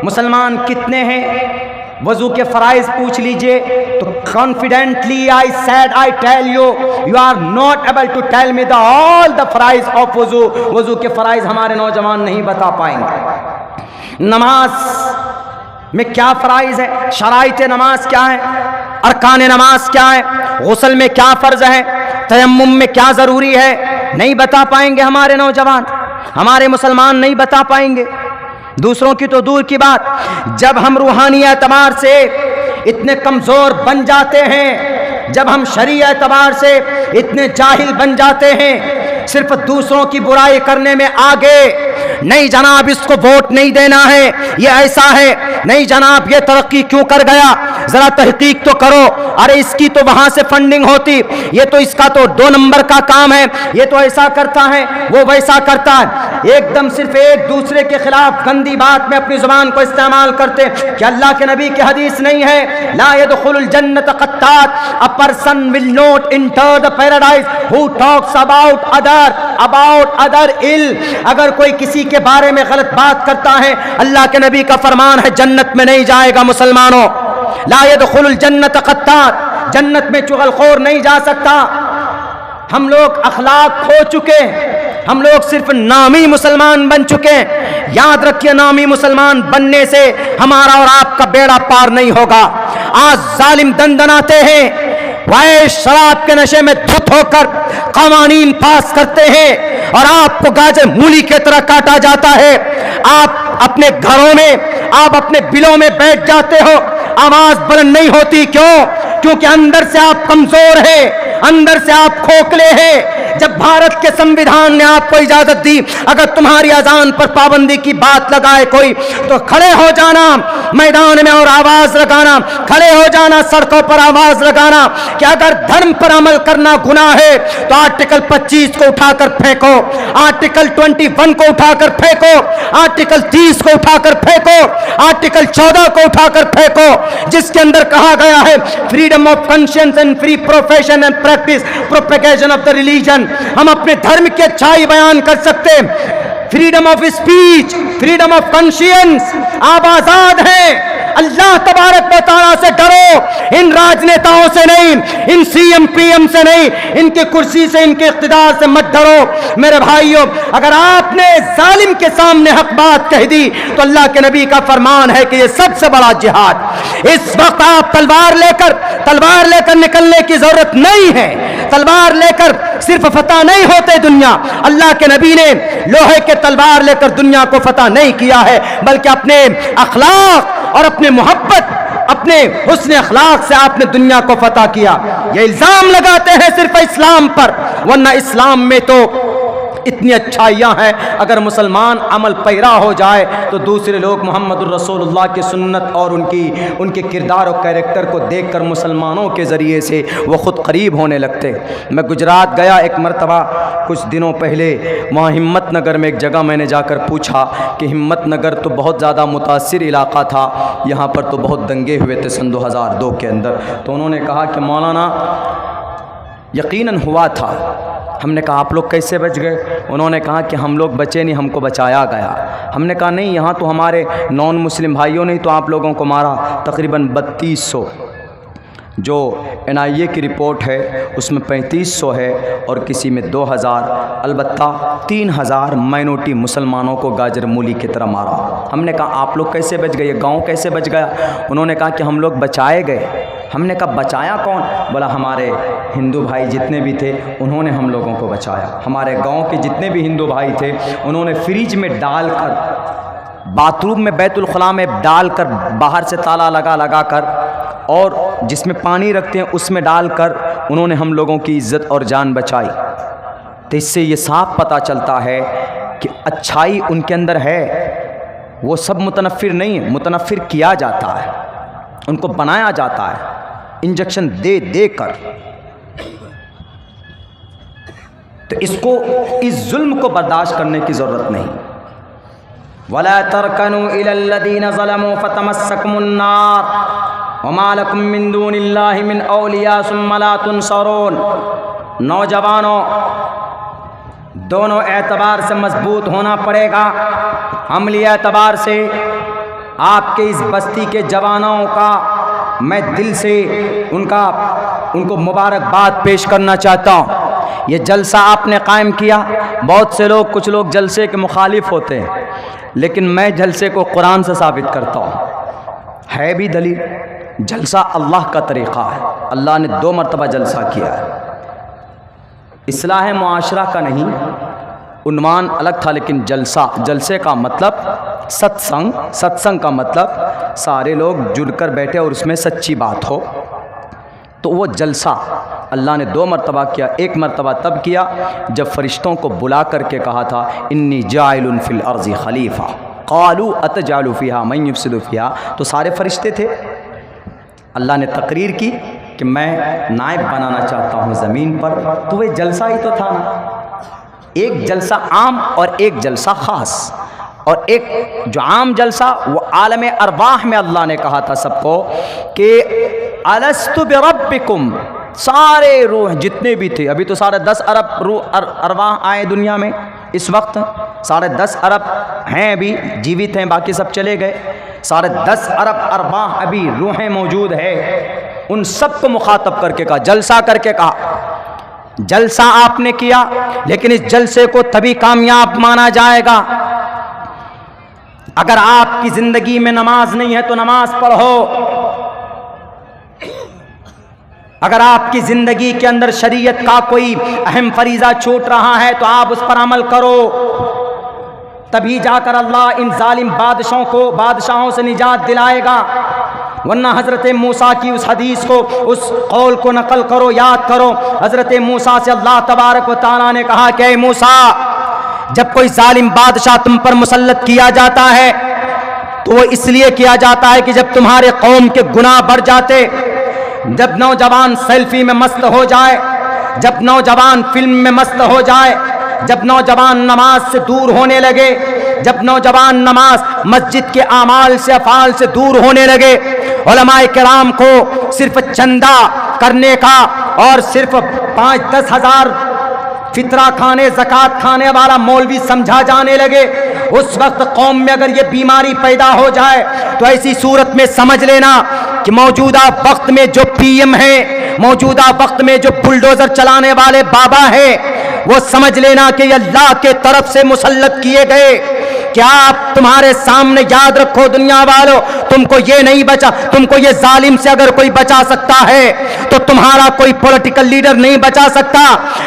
मुसलमान कितने हैं? वजू के फ़राइज़ पूछ लीजिए तो confidently I said I tell you, you are not able to tell me the all the फ़राइज़ ऑफ वजू। वजू के फ़राइज़ हमारे नौजवान नहीं बता पाएंगे। नमाज में क्या फ़राइज़ है, शराइत नमाज क्या है, अरकान नमाज क्या है, गुस्ल में क्या फ़र्ज़ है, तयम्मुम में क्या ज़रूरी है, नहीं बता पाएंगे हमारे नौजवान, हमारे मुसलमान नहीं बता पाएंगे। दूसरों की तो दूर की बात, जब हम रूहानी एतबार से इतने कमज़ोर बन जाते हैं, जब हम शरीय एतबार से इतने जाहिल बन जाते हैं, सिर्फ दूसरों की बुराई करने में आगे, नहीं जनाब इसको वोट नहीं देना है, ये ऐसा है, नहीं जनाब ये तरक्की क्यों कर गया, जरा तहकीक तो करो, अरे इसकी तो वहां से फंडिंग होती, ये तो इसका तो 2 नंबर का काम है, ये तो ऐसा करता है, वो वैसा करता है। एकदम सिर्फ एक दूसरे के खिलाफ गंदी बात में अपनी जुबान को इस्तेमाल करते। कि अल्लाह के नबी की हदीस नहीं है, ला यदखुलुल जन्नत क़त्तात, a person will not enter the paradise who talks about other ill. अगर कोई किसी के बारे में गलत बात करता है, अल्लाह के नबी का फरमान है जन्नत में नहीं जाएगा। मुसलमानों, ला यदखुलुल जन्नत क़त्तात, जन्नत में चुगलखोर नहीं जा सकता। हम लोग अखलाक खो चुके, हम लोग सिर्फ नामी मुसलमान बन चुके हैं। याद रखिए, नामी मुसलमान बनने से हमारा और आपका बेड़ा पार नहीं होगा। आज जालिम दंदनाते हैं, वह शराब के नशे में धुत होकर कानून पास करते हैं और आपको गाजर मूली की तरह काटा जाता है। आप अपने घरों में, आप अपने बिलों में बैठ जाते हो, आवाज बुलंद नहीं होती। क्यों? क्योंकि अंदर से आप कमजोर हैं, अंदर से आप खोखले हैं। जब भारत के संविधान ने आपको इजाजत दी, अगर तुम्हारी अजान पर पाबंदी की बात लगाए कोई, तो खड़े हो जाना मैदान में और आवाज लगाना, खड़े हो जाना सड़कों पर आवाज लगाना कि अगर धर्म पर अमल करना गुनाह है तो आर्टिकल 25 को उठाकर फेंको, आर्टिकल 21 को उठाकर फेंको, आर्टिकल 30 को उठाकर फेंको, आर्टिकल 14 को उठाकर फेंको, जिसके अंदर कहा गया है freedom of conscience and free profession and practice propagation of the religion. हम अपने धर्म की अच्छाई बयान कर सकते हैं। Freedom of speech, freedom of conscience, आप आजाद हैं। अल्लाह तबारक व तआला से डरो, इन राजनेताओं से नहीं, इन सीएम पीएम से नहीं, इनके कुर्सी से, इनके इख्तिदार से मत डरो। मेरे भाइयों, अगर आपने जालिम के सामने हक बात कह दी तो अल्लाह के नबी का फरमान है कि ये सबसे बड़ा जिहाद। इस वक्त आप तलवार लेकर निकलने की जरूरत नहीं है। तलवार लेकर सिर्फ फतह नहीं होते दुनिया। अल्लाह के नबी ने लोहे के तलवार लेकर दुनिया को फतह नहीं किया है, बल्कि अपने अखलाक और अपने मोहब्बत, अपने हुस्न अखलाक से आपने दुनिया को फतह किया। ये इल्जाम लगाते हैं सिर्फ इस्लाम पर, वरना इस्लाम में तो इतनी अच्छाइयाँ हैं। अगर मुसलमान अमल पैरा हो जाए तो दूसरे लोग मोहम्मदुर रसूलुल्लाह की सुन्नत और उनके किरदार और कैरेक्टर को देखकर मुसलमानों के ज़रिए से वो ख़ुद करीब होने लगते। मैं गुजरात गया एक मरतबा कुछ दिनों पहले, वहाँ हिम्मत नगर में एक जगह मैंने जाकर पूछा कि हिम्मत नगर तो बहुत ज़्यादा मुतासिर इलाका था, यहाँ पर तो बहुत दंगे हुए थे सन 2002 के अंदर। तो उन्होंने कहा कि मौलाना यकीनन हुआ था। हमने कहा आप लोग कैसे बच गए? उन्होंने कहा कि हम लोग बचे नहीं, हमको बचाया गया। हमने कहा नहीं, यहाँ तो हमारे नॉन मुस्लिम भाइयों ने तो आप लोगों को मारा। तकरीबन 3200 जो NIA की रिपोर्ट है उसमें 3500 है और किसी में 2000, अलबत्ता 3000 माइनॉरिटी मुसलमानों को गाजर मूली की तरह मारा। हमने कहा आप लोग कैसे बच गए, गांव कैसे बच गया? उन्होंने कहा कि हम लोग बचाए गए। हमने कहा बचाया कौन? बोला हमारे हिंदू भाई जितने भी थे उन्होंने हम लोगों को बचाया। हमारे गांव के जितने भी हिंदू भाई थे उन्होंने फ्रिज में डालकर, बाथरूम में बैतुल खला में डालकर, बाहर से ताला लगा कर और जिसमें पानी रखते हैं उसमें डालकर उन्होंने हम लोगों की इज़्ज़त और जान बचाई। तो इससे ये साफ पता चलता है कि अच्छाई उनके अंदर है। वो सब मुतनफ़िर नहीं है, मुतनफ़िर किया जाता है, उनको बनाया जाता है इंजेक्शन दे कर। तो इसको, इस जुल्म को बर्दाश्त करने की ज़रूरत नहीं। वला तरकनु इलल्लज़ीना ज़लमू फतमस्सकुमुन्नार वमा लकुम मिन दूनिल्लाहि मिन औलिया सुम्मा ला तुनसरून। नौजवानों, दोनों एतबार से मजबूत होना पड़ेगा। अमली एतबार से आपके इस बस्ती के जवानों का मैं दिल से उनको मुबारकबाद पेश करना चाहता हूँ। ये जलसा आपने कायम किया। बहुत से लोग, कुछ लोग जलसे के मुखालिफ होते हैं, लेकिन मैं जलसे को कुरान से साबित करता हूँ। है भी दलील। जलसा अल्लाह का तरीक़ा है। अल्लाह ने 2 मरतबा जलसा किया है। इस्लाह मुआशरा का नहीं, उन्वान अलग था, लेकिन जलसे का मतलब सत्संग का मतलब सारे लोग जुड़कर बैठे और उसमें सच्ची बात हो, तो वो जलसा अल्लाह ने 2 मरतबा किया। 1 मरतबा तब किया जब फरिश्तों को बुला करके कहा था, इन्नी जाइलुन फिल अर्ज़ि खलीफा क़ालू अतजालु फ़ीहा मन युफ़सिदु फ़ीहा। तो सारे फरिश्ते थे। अल्लाह ने तकरीर की कि मैं नायब बनाना चाहता हूँ ज़मीन पर। तो वह जलसा ही तो था ना। एक जलसा आम और एक जलसा ख़ास। और एक जो आम जलसा वो आलम अरवाह में अल्लाह ने कहा था सबको कि अलस्तु बिरब्बिकुम, सारे रूह जितने भी थे, अभी तो 10.5 अरब रूह अरवाह आए दुनिया में इस वक्त, 10.5 अरब हैं अभी जीवित हैं, बाकी सब चले गए। 10.5 अरब अरवाह अभी रूहें मौजूद है। उन सब को मुखातब करके कहा, जलसा करके कहा। जलसा आपने किया, लेकिन इस जलसे को तभी कामयाब माना जाएगा अगर आपकी जिंदगी में नमाज नहीं है तो नमाज पढ़ो। अगर आपकी जिंदगी के अंदर शरीयत का कोई अहम फरीज़ा छूट रहा है तो आप उस पर अमल करो। तभी जाकर अल्लाह इन जालिम बादशाहों से निजात दिलाएगा। वरना हज़रत मूसा की उस हदीस को, उस कौल को नकल करो, याद करो। हज़रत मूसा से अल्लाह तबारक व तआला ने कहा कि ऐ मूसा, जब कोई जालिम बादशाह तुम पर मुसल्लत किया जाता है तो वो इसलिए किया जाता है कि जब तुम्हारे कौम के गुनाह बढ़ जाते, जब नौजवान सेल्फी में मस्त हो जाए, जब नौजवान फिल्म में मस्त हो जाए, जब नौजवान नमाज से दूर होने लगे, जब नौजवान नमाज मस्जिद के आमाल से अफ़ाल से दूर होने लगे, उलमाए किराम को सिर्फ चंदा करने का और सिर्फ 5-10 हज़ार फितरा खाने, ज़कात खाने वाला मौलवी समझा जाने लगे, उस वक्त कौम में अगर ये बीमारी पैदा हो जाए तो ऐसी सूरत में समझ लेना कि मौजूदा वक्त में जो पीएम है, मौजूदा वक्त में जो बुलडोजर चलाने वाले बाबा है, वो समझ लेना कि अल्लाह के तरफ से मुसल्लत किए गए। क्या आप तुम्हारे सामने याद रखो दुनिया वालों, तुमको ये नहीं बचा, तुमको ये जालिम से अगर कोई बचा सकता है तो तुम्हारा कोई पॉलिटिकल लीडर नहीं बचा सकता।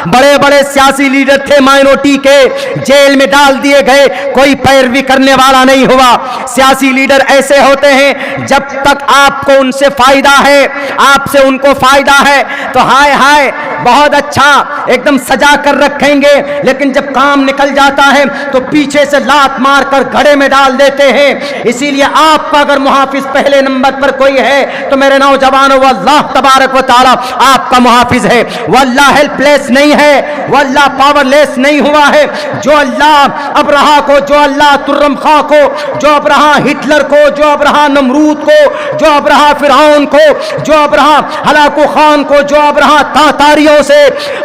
बड़े बड़े सियासी लीडर थे माइनॉरिटी के, जेल में डाल दिए गए, कोई पैरवी करने वाला नहीं हुआ। सियासी लीडर ऐसे होते हैं, जब तक आपको उनसे फायदा है, आपसे उनको फायदा है तो हाय हाय बहुत अच्छा एकदम सजा कर रखेंगे, लेकिन जब काम निकल जाता है तो पीछे से लात मार कर घड़े में डाल देते हैं। इसीलिए आपका अगर मुहाफिज पहले नंबर पर कोई है तो मेरे नौजवानों, वो अल्लाह तबारक व तआला आपका मुहाफिज है। वो अल्लाह हेल्पलेस नहीं है, वो अल्लाह पावरलेस नहीं हुआ है। जो अल्लाह अबरहा को, जो अल्लाह तुर्रम खां को, जो अबरहा हिटलर को, जो अबरहा नमरूद को, जो अबरहा फिरौन को, जो अबरहा हलाकू खान को, जो अबरहा तातारियों से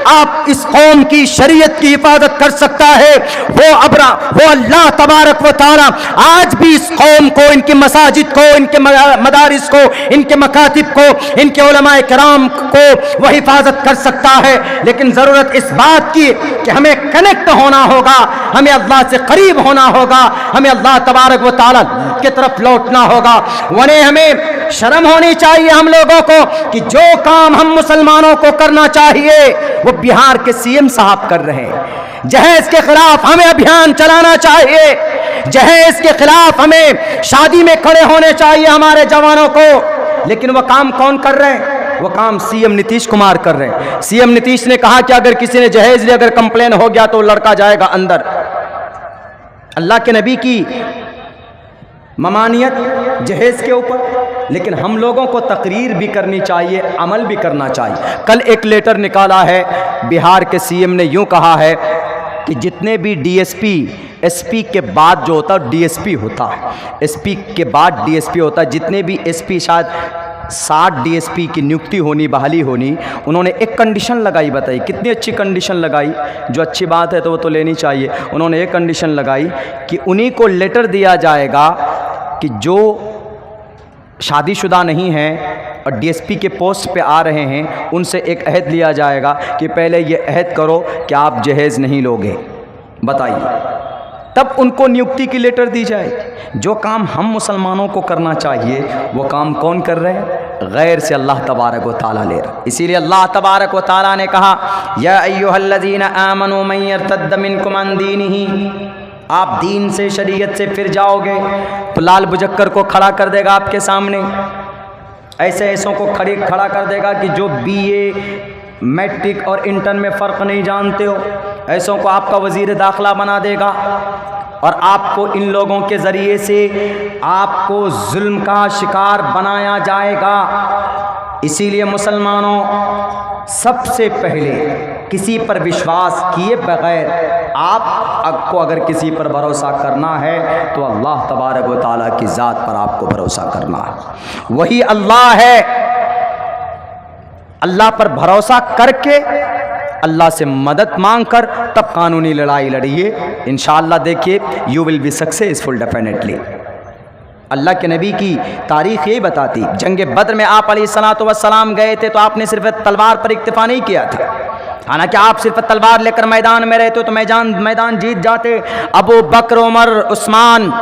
आप इस कौम की शरीयत की हिफाजत कर सकता है, वो अल्लाह तबारक व तआला आज भी इस कौम को, इनके मसाजिद को, इनके मदारिस को, इनके मकातिब को, इनके उलमाए किराम को वह हिफाजत कर सकता है। लेकिन ज़रूरत इस बात की कि हमें कनेक्ट होना होगा, हमें अल्लाह से करीब होना होगा, हमें अल्लाह तबारक व तआला की तरफ लौटना होगा। वरना हमें शर्म होनी चाहिए हम लोगों को कि जो काम हम मुसलमानों को करना चाहिए वो बिहार के सीएम साहब कर रहे हैं। जहेज के खिलाफ हमें अभियान चलाना चाहिए, जहेज के खिलाफ हमें शादी में खड़े होने चाहिए हमारे जवानों को, लेकिन वह काम कौन कर रहे हैं? वो काम सीएम नीतीश कुमार कर रहे हैं। सीएम नीतीश ने कहा कि अगर किसी ने जहेज लिया, अगर कंप्लेन हो गया तो लड़का जाएगा अंदर। अल्लाह के नबी की ममानियत जहेज के ऊपर, लेकिन हम लोगों को तकरीर भी करनी चाहिए, अमल भी करना चाहिए। कल एक लेटर निकाला है बिहार के सीएम ने, यूं कहा है कि जितने भी डीएसपी, एसपी के बाद जो होता है डीएसपी होता है, एसपी के बाद डीएसपी होता है, जितने भी एसपी शायद 60 डीएसपी की नियुक्ति होनी, बहाली होनी, उन्होंने एक कंडीशन लगाई। बताइए कितनी अच्छी कंडीशन लगाई, जो अच्छी बात है तो वो तो लेनी चाहिए। उन्होंने एक कंडीशन लगाई कि उन्हीं को लेटर दिया जाएगा कि जो शादीशुदा नहीं हैं और डीएसपी के पोस्ट पे आ रहे हैं, उनसे एक अहद लिया जाएगा कि पहले ये अहद करो कि आप जहेज़ नहीं लोगे। बताइए, तब उनको नियुक्ति की लेटर दी जाएगी। जो काम हम मुसलमानों को करना चाहिए वो काम कौन कर रहे हैं? गैर से अल्लाह तबारक व तआला ले रहा। इसीलिए अल्लाह तबारक व तआला ने कहा, या अय्युहल्लज़ीना आमनू मन यर्तद्द मिनकुम अन दीनिही, आप दीन से, शरीयत से फिर जाओगे तो लाल बुजक्कर को खड़ा कर देगा आपके सामने, ऐसे ऐसों को खड़ा कर देगा कि जो बीए, मैट्रिक और इंटर में फ़र्क नहीं जानते हो, ऐसों को आपका वज़ीर दाखिला बना देगा और आपको इन लोगों के ज़रिए से आपको जुल्म का शिकार बनाया जाएगा। इसीलिए मुसलमानों, सबसे पहले किसी पर विश्वास किए बगैर आपको अगर किसी पर भरोसा करना है तो अल्लाह तबारक व तआला की ज़ात पर आपको भरोसा करना है। वही अल्लाह है। अल्लाह पर भरोसा करके, अल्लाह से मदद मांगकर तब कानूनी लड़ाई लड़िए। इंशाअल्लाह देखिए, you will be successful definitely. Allah के नबी की तारीख़ यही बताती। जंग बद्र में आप अलैहिस्सलातु वस्सलाम गए थे तो आपने सिर्फ तलवार पर इक्तिफा नहीं किया था। हालांकि आप सिर्फ तलवार लेकर मैदान में रहते तो मैदान जीत जाते। अबू बकर, उमर, उस्मान,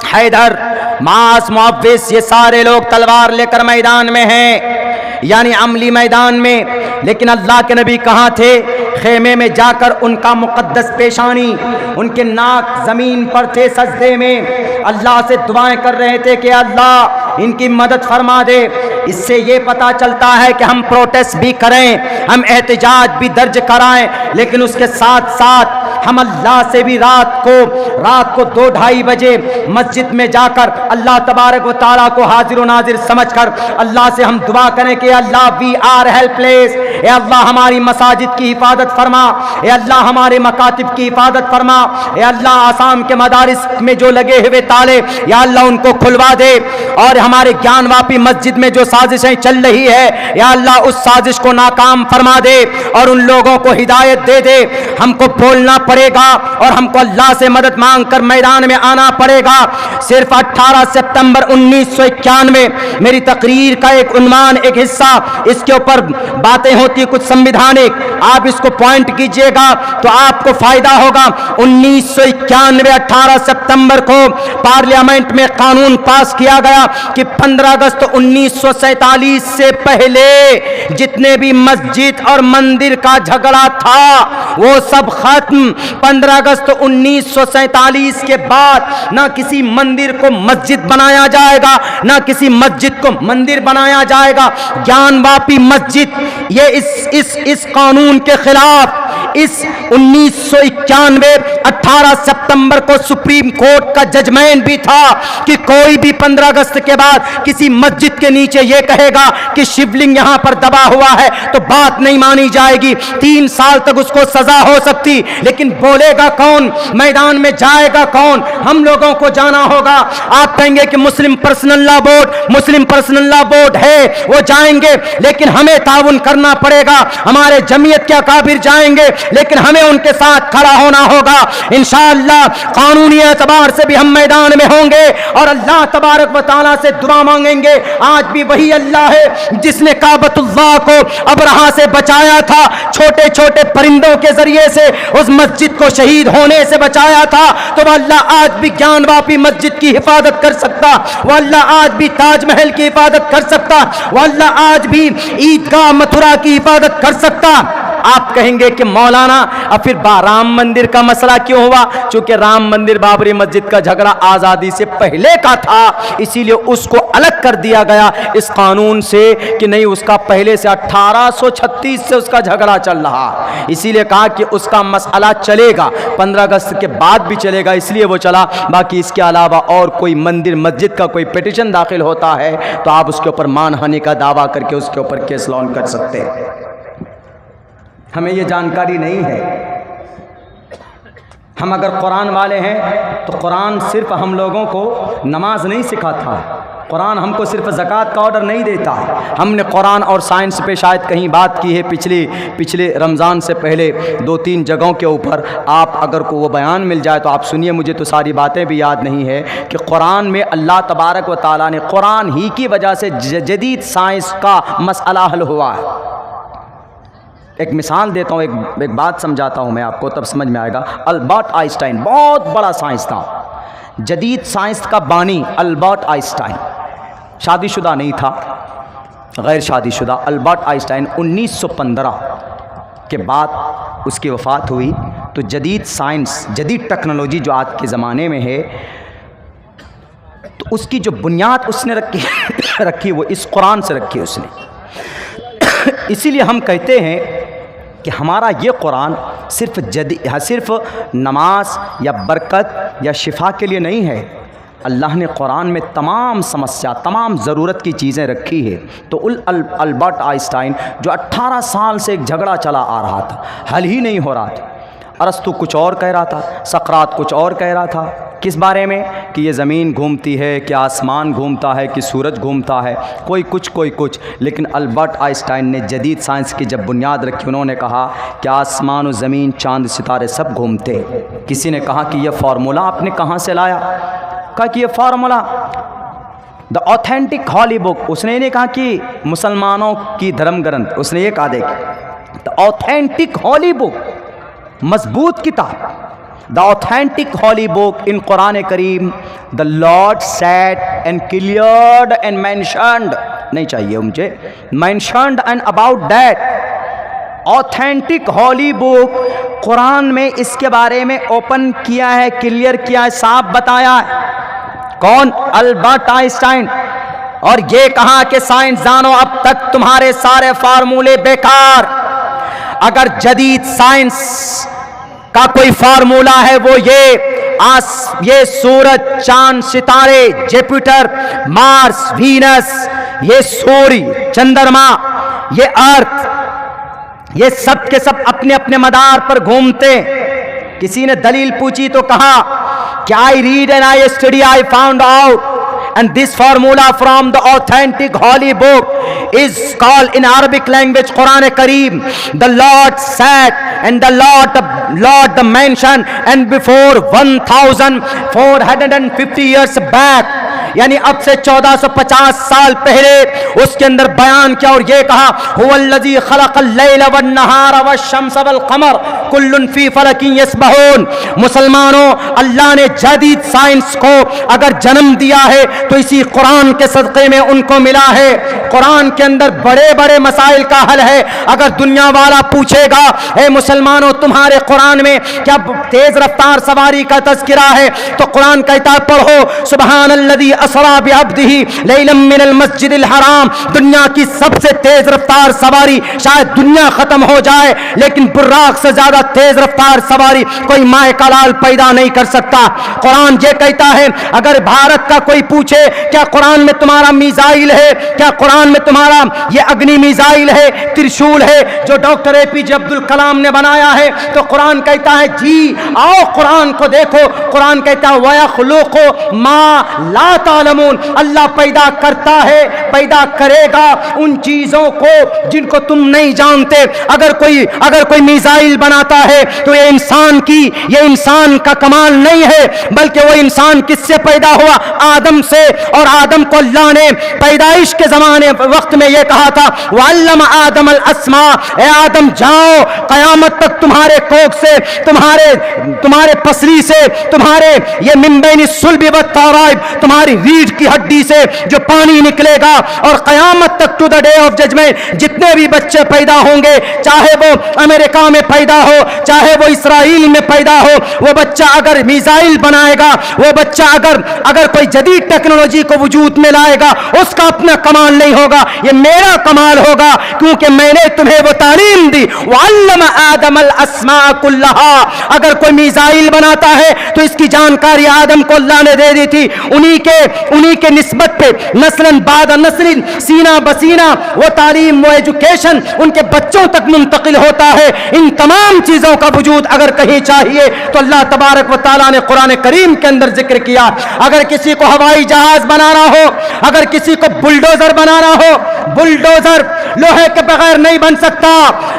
हैदर, मास, मुअव्विस, ये सारे लोग तलवार लेकर मैदान में हैं, यानी अमली मैदान में। लेकिन अल्लाह के नबी कहाँ थे? खेमे में जाकर उनका मुक़द्दस पेशानी, उनके नाक ज़मीन पर थे, सजदे में अल्लाह से दुआएं कर रहे थे कि अल्लाह इनकी मदद फरमा दे। इससे ये पता चलता है कि हम प्रोटेस्ट भी करें, हम एहतजाज भी दर्ज कराएं, लेकिन उसके साथ साथ हम अल्लाह से भी रात को 2-2:30 बजे मस्जिद में जाकर अल्लाह तबारक व तआला को हाजिर नाजिर समझकर अल्लाह से हम दुआ करें कि अल्लाह वी आर हेल्पलेस, ए अल्लाह हमारी मसाजिद की हिफाजत फरमा, ए अल्लाह हमारे मकातिब की हिफाजत फरमा, ए अल्लाह आसाम के मदारिस में जो लगे हुए ताले, या अल्लाह उनको खुलवा दे, और हमारे ज्ञानवापी मस्जिद में जो साजिशें चल रही है, या अल्लाह उस साजिश को नाकाम फरमा दे और उन लोगों को हिदायत दे दे। हमको बोलना पड़ेगा और हमको अल्लाह से मदद मांग कर मैदान में आना पड़ेगा। सिर्फ 18 सितंबर 1991 मेरी तकरीर का एक उन्वान, एक हिस्सा, इसके ऊपर बातें होती कुछ संविधानिक, आप इसको पॉइंट कीजिएगा तो आपको फायदा होगा। 1991 18 सितंबर को पार्लियामेंट में कानून पास किया गया कि 15 अगस्त 1947 से पहले जितने भी मस्जिद और मंदिर का झगड़ा था वो सब खत्म। 15 अगस्त 1947 के बाद ना किसी मंदिर को मस्जिद बनाया जाएगा, ना किसी मस्जिद को मंदिर बनाया जाएगा। ज्ञानवापी मस्जिद, ये इस कानून के खिलाफ इस 1991 18 सितंबर को सुप्रीम कोर्ट का जजमेंट भी था कि कोई भी 15 अगस्त के बाद किसी मस्जिद के नीचे ये कहेगा कि शिवलिंग यहां पर दबा हुआ है तो बात नहीं मानी जाएगी, 3 साल तक उसको सजा हो सकती। लेकिन बोलेगा कौन, मैदान में जाएगा कौन? हम लोगों को जाना होगा। आप कहेंगे कि मुस्लिम पर्सनल लॉ बोर्ड है, वो जाएंगे, लेकिन हमें ताउन करना पड़ेगा। हमारे जमीयत के अकाबिर जाएंगे, लेकिन हमें उनके साथ खड़ा होना होगा। इंशाअल्लाह कानूनी एतबार से भी हम मैदान में होंगे और अल्लाह तबारक व तआला से दुआ मांगेंगे। आज भी वही अल्लाह है जिसने काबतुल्लाह को अबरहा से बचाया था, छोटे छोटे परिंदों के जरिए से उस मस्जिद को शहीद होने से बचाया था, तो वह अल्लाह आज भी ज्ञानवापी मस्जिद की हिफाजत कर सकता, वह अल्लाह आज भी ताजमहल की हिफाजत कर सकता, वह अल्लाह आज भी ईदगाह मथुरा की हिफाजत कर सकता। आप कहेंगे कि मौलाना अब फिर राम मंदिर का मसला क्यों हुआ? चूंकि राम मंदिर बाबरी मस्जिद का झगड़ा आज़ादी से पहले का था, इसीलिए उसको अलग कर दिया गया इस कानून से कि नहीं, उसका पहले से 1836 से उसका झगड़ा चल रहा, इसीलिए कहा कि उसका मसला चलेगा, 15 अगस्त के बाद भी चलेगा, इसलिए वो चला। बाकी इसके अलावा और कोई मंदिर मस्जिद का कोई पिटीशन दाखिल होता है तो आप उसके ऊपर मानहानि का दावा करके उसके ऊपर केस लॉन्च कर सकते हैं। हमें ये जानकारी नहीं है। हम अगर कुरान वाले हैं तो कुरान सिर्फ हम लोगों को नमाज नहीं सिखाता, कुरान हमको सिर्फ ज़कात का ऑर्डर नहीं देता। हमने कुरान और साइंस पे शायद कहीं बात की है पिछले रमज़ान से पहले 2-3 जगहों के ऊपर। आप अगर को वो बयान मिल जाए तो आप सुनिए, मुझे तो सारी बातें भी याद नहीं है कि कुरान में अल्लाह तबारक व ताला ने कुरान ही की वजह से जदीद साइंस का मसला हल हुआ है। एक मिसाल देता हूँ, एक बात समझाता हूँ मैं आपको, तब समझ में आएगा। अल्बर्ट आइंस्टाइन बहुत बड़ा साइंसदान, जदीद साइंस का बानी अल्बर्ट आइंस्टाइन, शादीशुदा नहीं था, गैर शादीशुदा। अल्बर्ट आइंस्टाइन 1915 के बाद उसकी वफ़ात हुई। तो जदीद साइंस, जदीद टेक्नोलॉजी जो आज के ज़माने में है, तो उसकी जो बुनियाद उसने रखी वो इस कुरान से रखी उसने। इसीलिए हम कहते हैं कि हमारा ये कुरान सिर्फ नमाज या बरकत या शिफा के लिए नहीं है। अल्लाह ने कुरान में तमाम समस्या, तमाम ज़रूरत की चीज़ें रखी है। तो अल्बर्ट आइंस्टाइन जो 18 साल से एक झगड़ा चला आ रहा था, हल ही नहीं हो रहा था। अरस्तु कुछ और कह रहा था, सकरात कुछ और कह रहा था। किस बारे में? कि ये ज़मीन घूमती है, कि आसमान घूमता है, कि सूरज घूमता है, कोई कुछ। लेकिन अल्बर्ट आइंस्टाइन ने जदीद साइंस की जब बुनियाद रखी, उन्होंने कहा कि आसमान और ज़मीन, चांद सितारे सब घूमते। किसी ने कहा कि यह फार्मूला आपने कहाँ से लाया? कहा कि यह formula the authentic holy book. उसने नहीं कहा कि मुसलमानों की धर्म ग्रंथ, उसने ये कहा, देखिए द ऑथेंटिक हॉली बुक, मजबूत किताब, the authentic holy book in Quran Kareem, the lord said and cleared and mentioned, नहीं चाहिए मुझे, mentioned and about that authentic holy book, Quran में इसके बारे में ओपन किया है, क्लियर किया है, साफ बताया है। कौन? Albert Einstein. और ये कहा कि साइंसदानों अब तक तुम्हारे सारे फार्मूले बेकार। अगर जदीद साइंस का कोई फार्मूला है वो ये सूरज, चांद, सितारे, जुपिटर, मार्स, वीनस, ये सूर्य, चंद्रमा, ये अर्थ, ये सब के सब अपने अपने मदार पर घूमते। किसी ने दलील पूछी तो कहा कि I read and I study, I found out and this formula from the authentic holy book is called in Arabic language Quran Kareem, the Lord said and the Lord the mention, and before 1450 years back, यानी अब से 1450 साल पहले उसके अंदर बयान किया और ये कहा, हुवल्लज़ी खलक़ल लैला वन नहारा वश्शम्स वल क़मर कुल्लुन फी फ़लकिन यस्बहून। मुसलमानों, अल्लाह ने जदीद साइंस को अगर जन्म दिया है तो इसी कुरान के सदक़े में उनको मिला है। कुरान के अंदर बड़े बड़े मसाइल का हल है। अगर दुनिया वाला पूछेगा, हे मुसलमानों, तुम्हारे कुरान में क्या तेज रफ्तार सवारी का तज़किरा है? तो कुरान कहता है, पढ़ो सुबहानल्लज़ी असरा बिअब्दिही लैलन मिनल मस्जिदिल हराम। दुनिया की सबसे तेज रफ्तार सवारी, शायद दुनिया खत्म हो जाए लेकिन बुर्राक से ज्यादा तेज रफ्तार सवारी कोई माए का लाल पैदा नहीं कर सकता। कुरान ये कहता है, अगर भारत का कोई पूछे क्या कुरान में तुम्हारा मिसाइल है, क्या कुरान में तुम्हारा ये अग्नि मिसाइल है, त्रिशूल है जो डॉक्टर APJ अब्दुल कलाम ने बनाया है, तो कुरान कहता है जी आओ कुरान को देखो। कुरान कहता है वयख़्लुक़ु मा ला तालमून, अल्लाह पैदा करता है, पैदा करेगा उन चीजों को जिनको तुम नहीं जानते। अगर कोई मिसाइल बनाता है तो ये इंसान का कमाल नहीं है, बल्कि वो इंसान किससे पैदा हुआ? आदम से। और आदम को अल्लाह ने पैदाइश के जमाने वक्त में ये कहा था, वअल्लम आदम अल अस्मा, ए आदम जाओ, कयामत तक तुम्हारे कोख से, तुम्हारे पसली से, तुम्हारे ये मिन सुल्बी व तराइब, तुम्हारी रीढ़ की हड्डी से जो पानी निकलेगा, और कयामत तक to the day of judgment जितने भी बच्चे पैदा होंगे, चाहे वो अमेरिका में पैदा हो, चाहे वो इसराइल में पैदा हो, वो बच्चा अगर मिसाइल बनाएगा, वो बच्चा अगर कोई जदीद टेक्नोलॉजी को वजूद में लाएगा, उसका अपना कमाल नहीं होगा, ये मेरा कमाल होगा, क्योंकि मैंने तुम्हें वो तालीम दी। वअल्लम आदम अल अस्मा कुल्लहा, अगर कोई मिसाइल बनाता है तो इसकी जानकारी आदम को अल्लाह ने दे दी थी। उन्हीं के निस्बत पे नस्लन बाद नस्लिन, सीना बसीना, वो तालीम, वो एजुकेशन उनके बच्चों तक मुंतकिल होता है। इन तमाम चीज़ों का वजूद अगर कहीं चाहिए तो अल्लाह तबारक व तआला ने कुरान करीम के अंदर जिक्र किया। अगर किसी को हवाई जहाज बनाना हो, अगर किसी को बुलडोजर बनाना हो, बुलडोजर लोहे के बगैर नहीं बन सकता,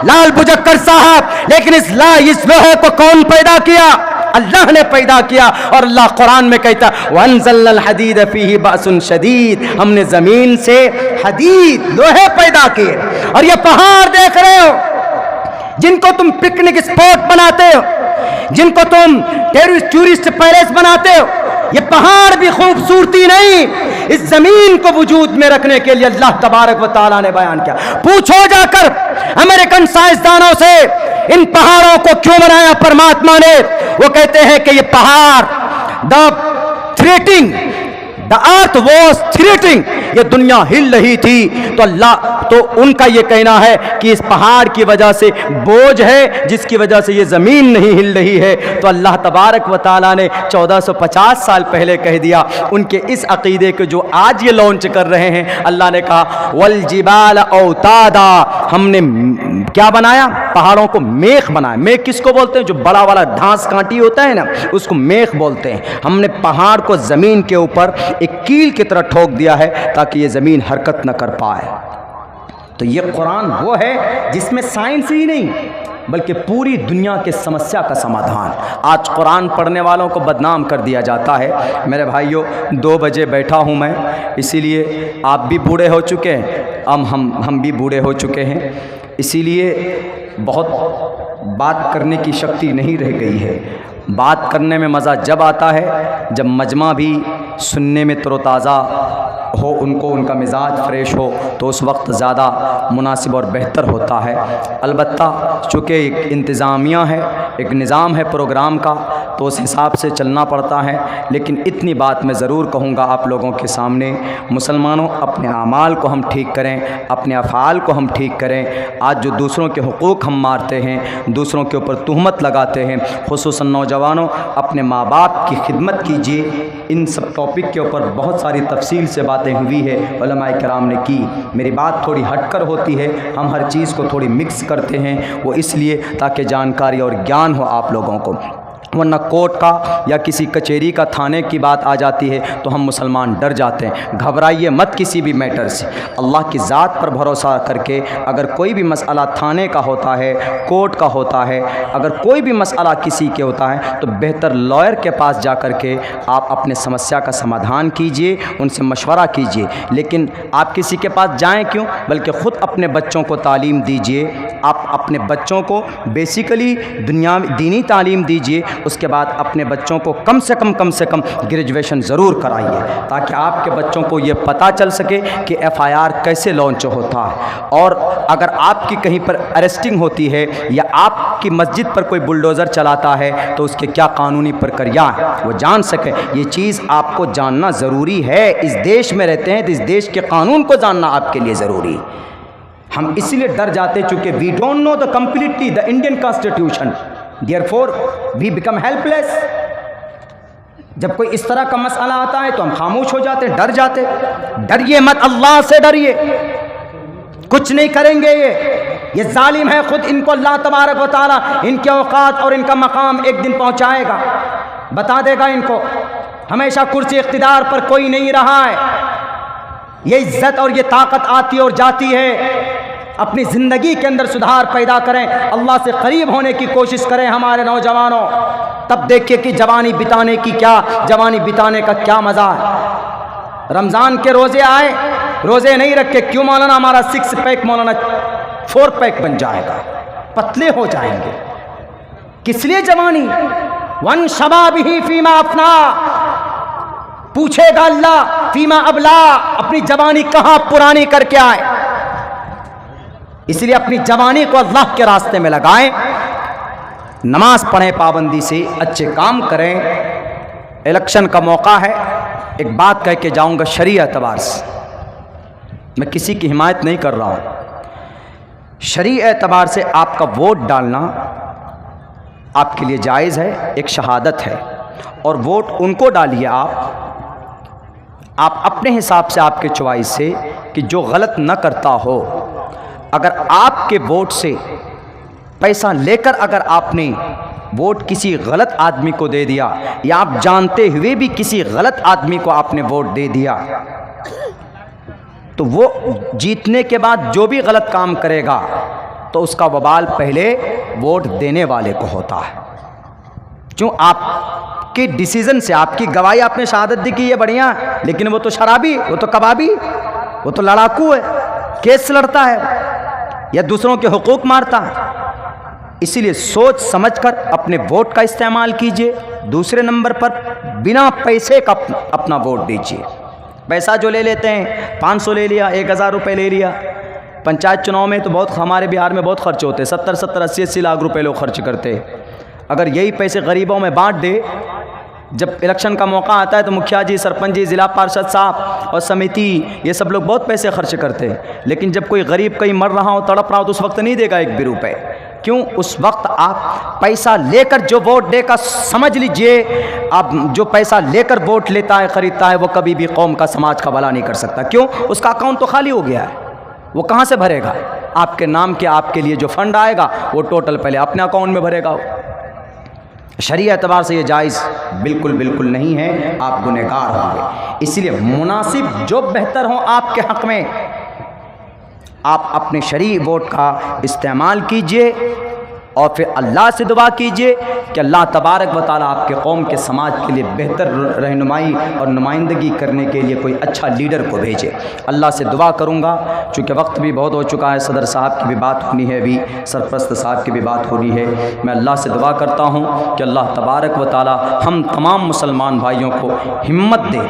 लाल बुजक्कर साहब, लेकिन इस लोहे को कौन पैदा किया? अल्लाह ने पैदा किया। और अल्लाह कुरान में कहता वअनज़लनल हदीद फीही बासुन शदीद, हमने जमीन से हदीद लोहे पैदा किए। और ये पहाड़ देख रहे हो जिनको तुम पिकनिक स्पॉट बनाते हो, जिनको तुम टूरिस्ट पैलेस बनाते हो, ये पहाड़ भी खूबसूरती नहीं, इस जमीन को वजूद में रखने के लिए अल्लाह तबारक व तआला ने बयान किया। पूछो जाकर अमेरिकन साइंसदानों से इन पहाड़ों को क्यों बनाया परमात्मा ने? वो कहते हैं कि ये पहाड़ द अर्थ वॉज थ्रेटिंग, ये दुनिया हिल रही थी तो उनका ये कहना है कि इस पहाड़ की वजह से बोझ है जिसकी वजह से ये ज़मीन नहीं हिल रही है। तो अल्लाह तबारक व तआला ने 1450 साल पहले कह दिया। उनके इस अकीदे को जो आज ये लॉन्च कर रहे हैं, अल्लाह ने कहा वल जिबाल औतादा, हमने क्या बनाया? पहाड़ों को मेख बनाया। मेख किसको बोलते हैं? जो बड़ा वाला घास कांटी होता है ना, उसको मेख बोलते हैं। हमने पहाड़ को ज़मीन के ऊपर एक कील की तरह ठोक दिया है ताकि ये ज़मीन हरकत न कर पाए। तो ये कुरान वो है जिसमें साइंस ही नहीं बल्कि पूरी दुनिया के समस्या का समाधान। आज कुरान पढ़ने वालों को बदनाम कर दिया जाता है। मेरे भाइयों, 2 बजे बैठा हूँ मैं, इसीलिए आप भी बूढ़े हो चुके हैं, अब हम भी बूढ़े हो चुके हैं, इसीलिए बहुत बात करने की शक्ति नहीं रह गई है। बात करने में मज़ा जब आता है जब मजमा भी सुनने में तरोताज़ा हो, उनको उनका मिजाज फ्रेश हो, तो उस वक्त ज़्यादा मुनासिब और बेहतर होता है। अलबत्ता चूँकि एक इंतज़ामिया है, एक निज़ाम है प्रोग्राम का, तो उस हिसाब से चलना पड़ता है। लेकिन इतनी बात मैं ज़रूर कहूँगा आप लोगों के सामने, मुसलमानों, अपने आमाल को हम ठीक करें, अपने अफ़ाल को हम ठीक करें। आज जो दूसरों के हुकूक़ हम मारते हैं, दूसरों के ऊपर तुहमत लगाते हैं, खुसूसन नौजवानों, अपने माँ बाप की खिदमत कीजिए। इन सब टॉपिक के ऊपर बहुत सारी तफसील से बातें हुई है, उलमाए किराम ने की। मेरी बात थोड़ी हटकर होती है, हम हर चीज़ को थोड़ी मिक्स करते हैं, वो इसलिए ताकि जानकारी और ज्ञान हो आप लोगों को। वरना कोर्ट का या किसी कचहरी का, थाने की बात आ जाती है तो हम मुसलमान डर जाते हैं। घबराइए मत किसी भी मैटर से, अल्लाह की ज़ात पर भरोसा करके अगर कोई भी मसला थाने का होता है, कोर्ट का होता है, अगर कोई भी मसला किसी के होता है तो बेहतर लॉयर के पास जा कर के आप अपने समस्या का समाधान कीजिए, उनसे मशवरा कीजिए। लेकिन आप किसी के पास जाएँ क्यों, बल्कि ख़ुद अपने बच्चों को तालीम दीजिए। आप अपने बच्चों को बेसिकली दीनी तालीम दीजिए, उसके बाद अपने बच्चों को कम से कम ग्रेजुएशन ज़रूर कराइए, ताकि आपके बच्चों को ये पता चल सके कि FIR कैसे लॉन्च होता है। और अगर आपकी कहीं पर अरेस्टिंग होती है या आपकी मस्जिद पर कोई बुलडोज़र चलाता है तो उसके क्या कानूनी प्रक्रिया है वो जान सके। ये चीज़ आपको जानना ज़रूरी है। इस देश में रहते हैं तो इस देश के कानून को जानना आपके लिए ज़रूरी है। हम इसलिए डर जाते चूँकि we don't know the completely the Indian constitution, therefore we become helpless. जब कोई इस तरह का मसला आता है तो हम खामोश हो जाते, डर जाते। डरिए मत, अल्लाह से डरिए, कुछ नहीं करेंगे ये जालिम है। खुद इनको अल्लाह तबारक व तआला इनके औकात और इनका मकाम एक दिन पहुंचाएगा, बता देगा इनको। हमेशा कुर्सी इख्तिदार पर कोई नहीं रहा है, ये इज्जत और ये ताकत आती और जाती है। अपनी ज़िंदगी के अंदर सुधार पैदा करें, अल्लाह से करीब होने की कोशिश करें हमारे नौजवानों। तब देखिए कि जवानी बिताने का क्या मज़ा है। रमज़ान के रोज़े आए, रोज़े नहीं रखे, क्यों मौलाना? हमारा 6 पैक मौलाना 4 पैक बन जाएगा, पतले हो जाएंगे। किस लिए जवानी? वन शबाबिही फीमा अपना, पूछेगा अल्लाह फीमा अबला, अपनी जवानी कहाँ पुरानी करके आए। इसलिए अपनी जवानी को अल्लाह के रास्ते में लगाएं, नमाज पढ़ें, पाबंदी से अच्छे काम करें। इलेक्शन का मौका है, एक बात कह के जाऊंगा शरीय एतबार से, मैं किसी की हिमायत नहीं कर रहा हूं। शरीय एतबार से आपका वोट डालना आपके लिए जायज़ है, एक शहादत है। और वोट उनको डालिए आप अपने हिसाब से, आपके चॉइस से कि जो गलत न करता हो, अगर आपके वोट से पैसा लेकर अगर आपने वोट किसी गलत आदमी को दे दिया, या आप जानते हुए भी किसी गलत आदमी को आपने वोट दे दिया, तो वो जीतने के बाद जो भी गलत काम करेगा तो उसका वबाल पहले वोट देने वाले को होता है। क्यों? आपके डिसीजन से, आपकी गवाही, आपने शहादत दी कि ये बढ़िया, लेकिन वो तो शराबी, वो तो कबाबी, वो तो लड़ाकू है, केस लड़ता है या दूसरों के हुकूक मारता है। इसीलिए सोच समझकर अपने वोट का इस्तेमाल कीजिए। दूसरे नंबर पर बिना पैसे का अपना वोट दीजिए। पैसा जो ले लेते हैं, 500 ले लिया, 1000 रुपये ले लिया। पंचायत चुनाव में तो बहुत, हमारे बिहार में बहुत खर्च होते हैं, 70-70, 80-80 लाख रुपए लोग खर्च करते हैं। अगर यही पैसे गरीबों में बांट दे, जब इलेक्शन का मौका आता है तो मुखिया जी, सरपंच जी, ज़िला पार्षद साहब और समिति, ये सब लोग बहुत पैसे खर्च करते हैं, लेकिन जब कोई गरीब कहीं मर रहा हो, तड़प रहा हो, तो उस वक्त नहीं देगा एक भी रुपये। क्यों? उस वक्त आप पैसा लेकर जो वोट देगा, समझ लीजिए, आप जो पैसा लेकर वोट लेता है, ख़रीदता है, वो कभी भी कौम का, समाज का भला नहीं कर सकता। क्यों? उसका अकाउंट तो खाली हो गया है, वो कहाँ से भरेगा? आपके नाम के, आपके लिए जो फंड आएगा वो टोटल पहले अपने अकाउंट में भरेगा। शरीय एतबार से ये जायज़ बिल्कुल नहीं है, आप गुनहगार होंगे। इसलिए मुनासिब जो बेहतर हो आपके हक़ में, आप अपने शरीय वोट का इस्तेमाल कीजिए और फिर अल्लाह से दुआ कीजिए कि अल्लाह तबारक व तआला आपके कौम के, समाज के लिए बेहतर रहनुमाई और नुमाइंदगी करने के लिए कोई अच्छा लीडर को भेजे। अल्लाह से दुआ करूँगा, चूँकि वक्त भी बहुत हो चुका है, सदर साहब की भी बात होनी है, अभी सरप्रस्त साहब की भी बात होनी है। मैं अल्लाह से दुआ करता हूँ कि अल्लाह तबारक व तआला हम तमाम मुसलमान भाइयों को हिम्मत दे,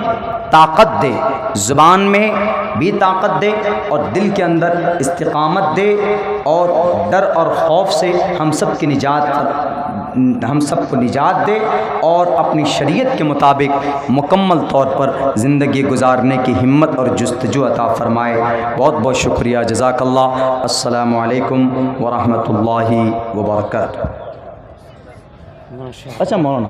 ताकत दे, ज़ुबान में भी ताकत दे और दिल के अंदर इस्तिकामत दे, और डर और खौफ से हम सबको निजात दे, और अपनी शरीयत के मुताबिक मुकम्मल तौर पर ज़िंदगी गुजारने की हिम्मत और जुस्तजू अता फ़रमाए। बहुत बहुत शुक्रिया, जज़ाकल्लाह। अस्सलामु अलैकुम व रहमतुल्लाहि व बरकातहू। अच्छा मौलाना।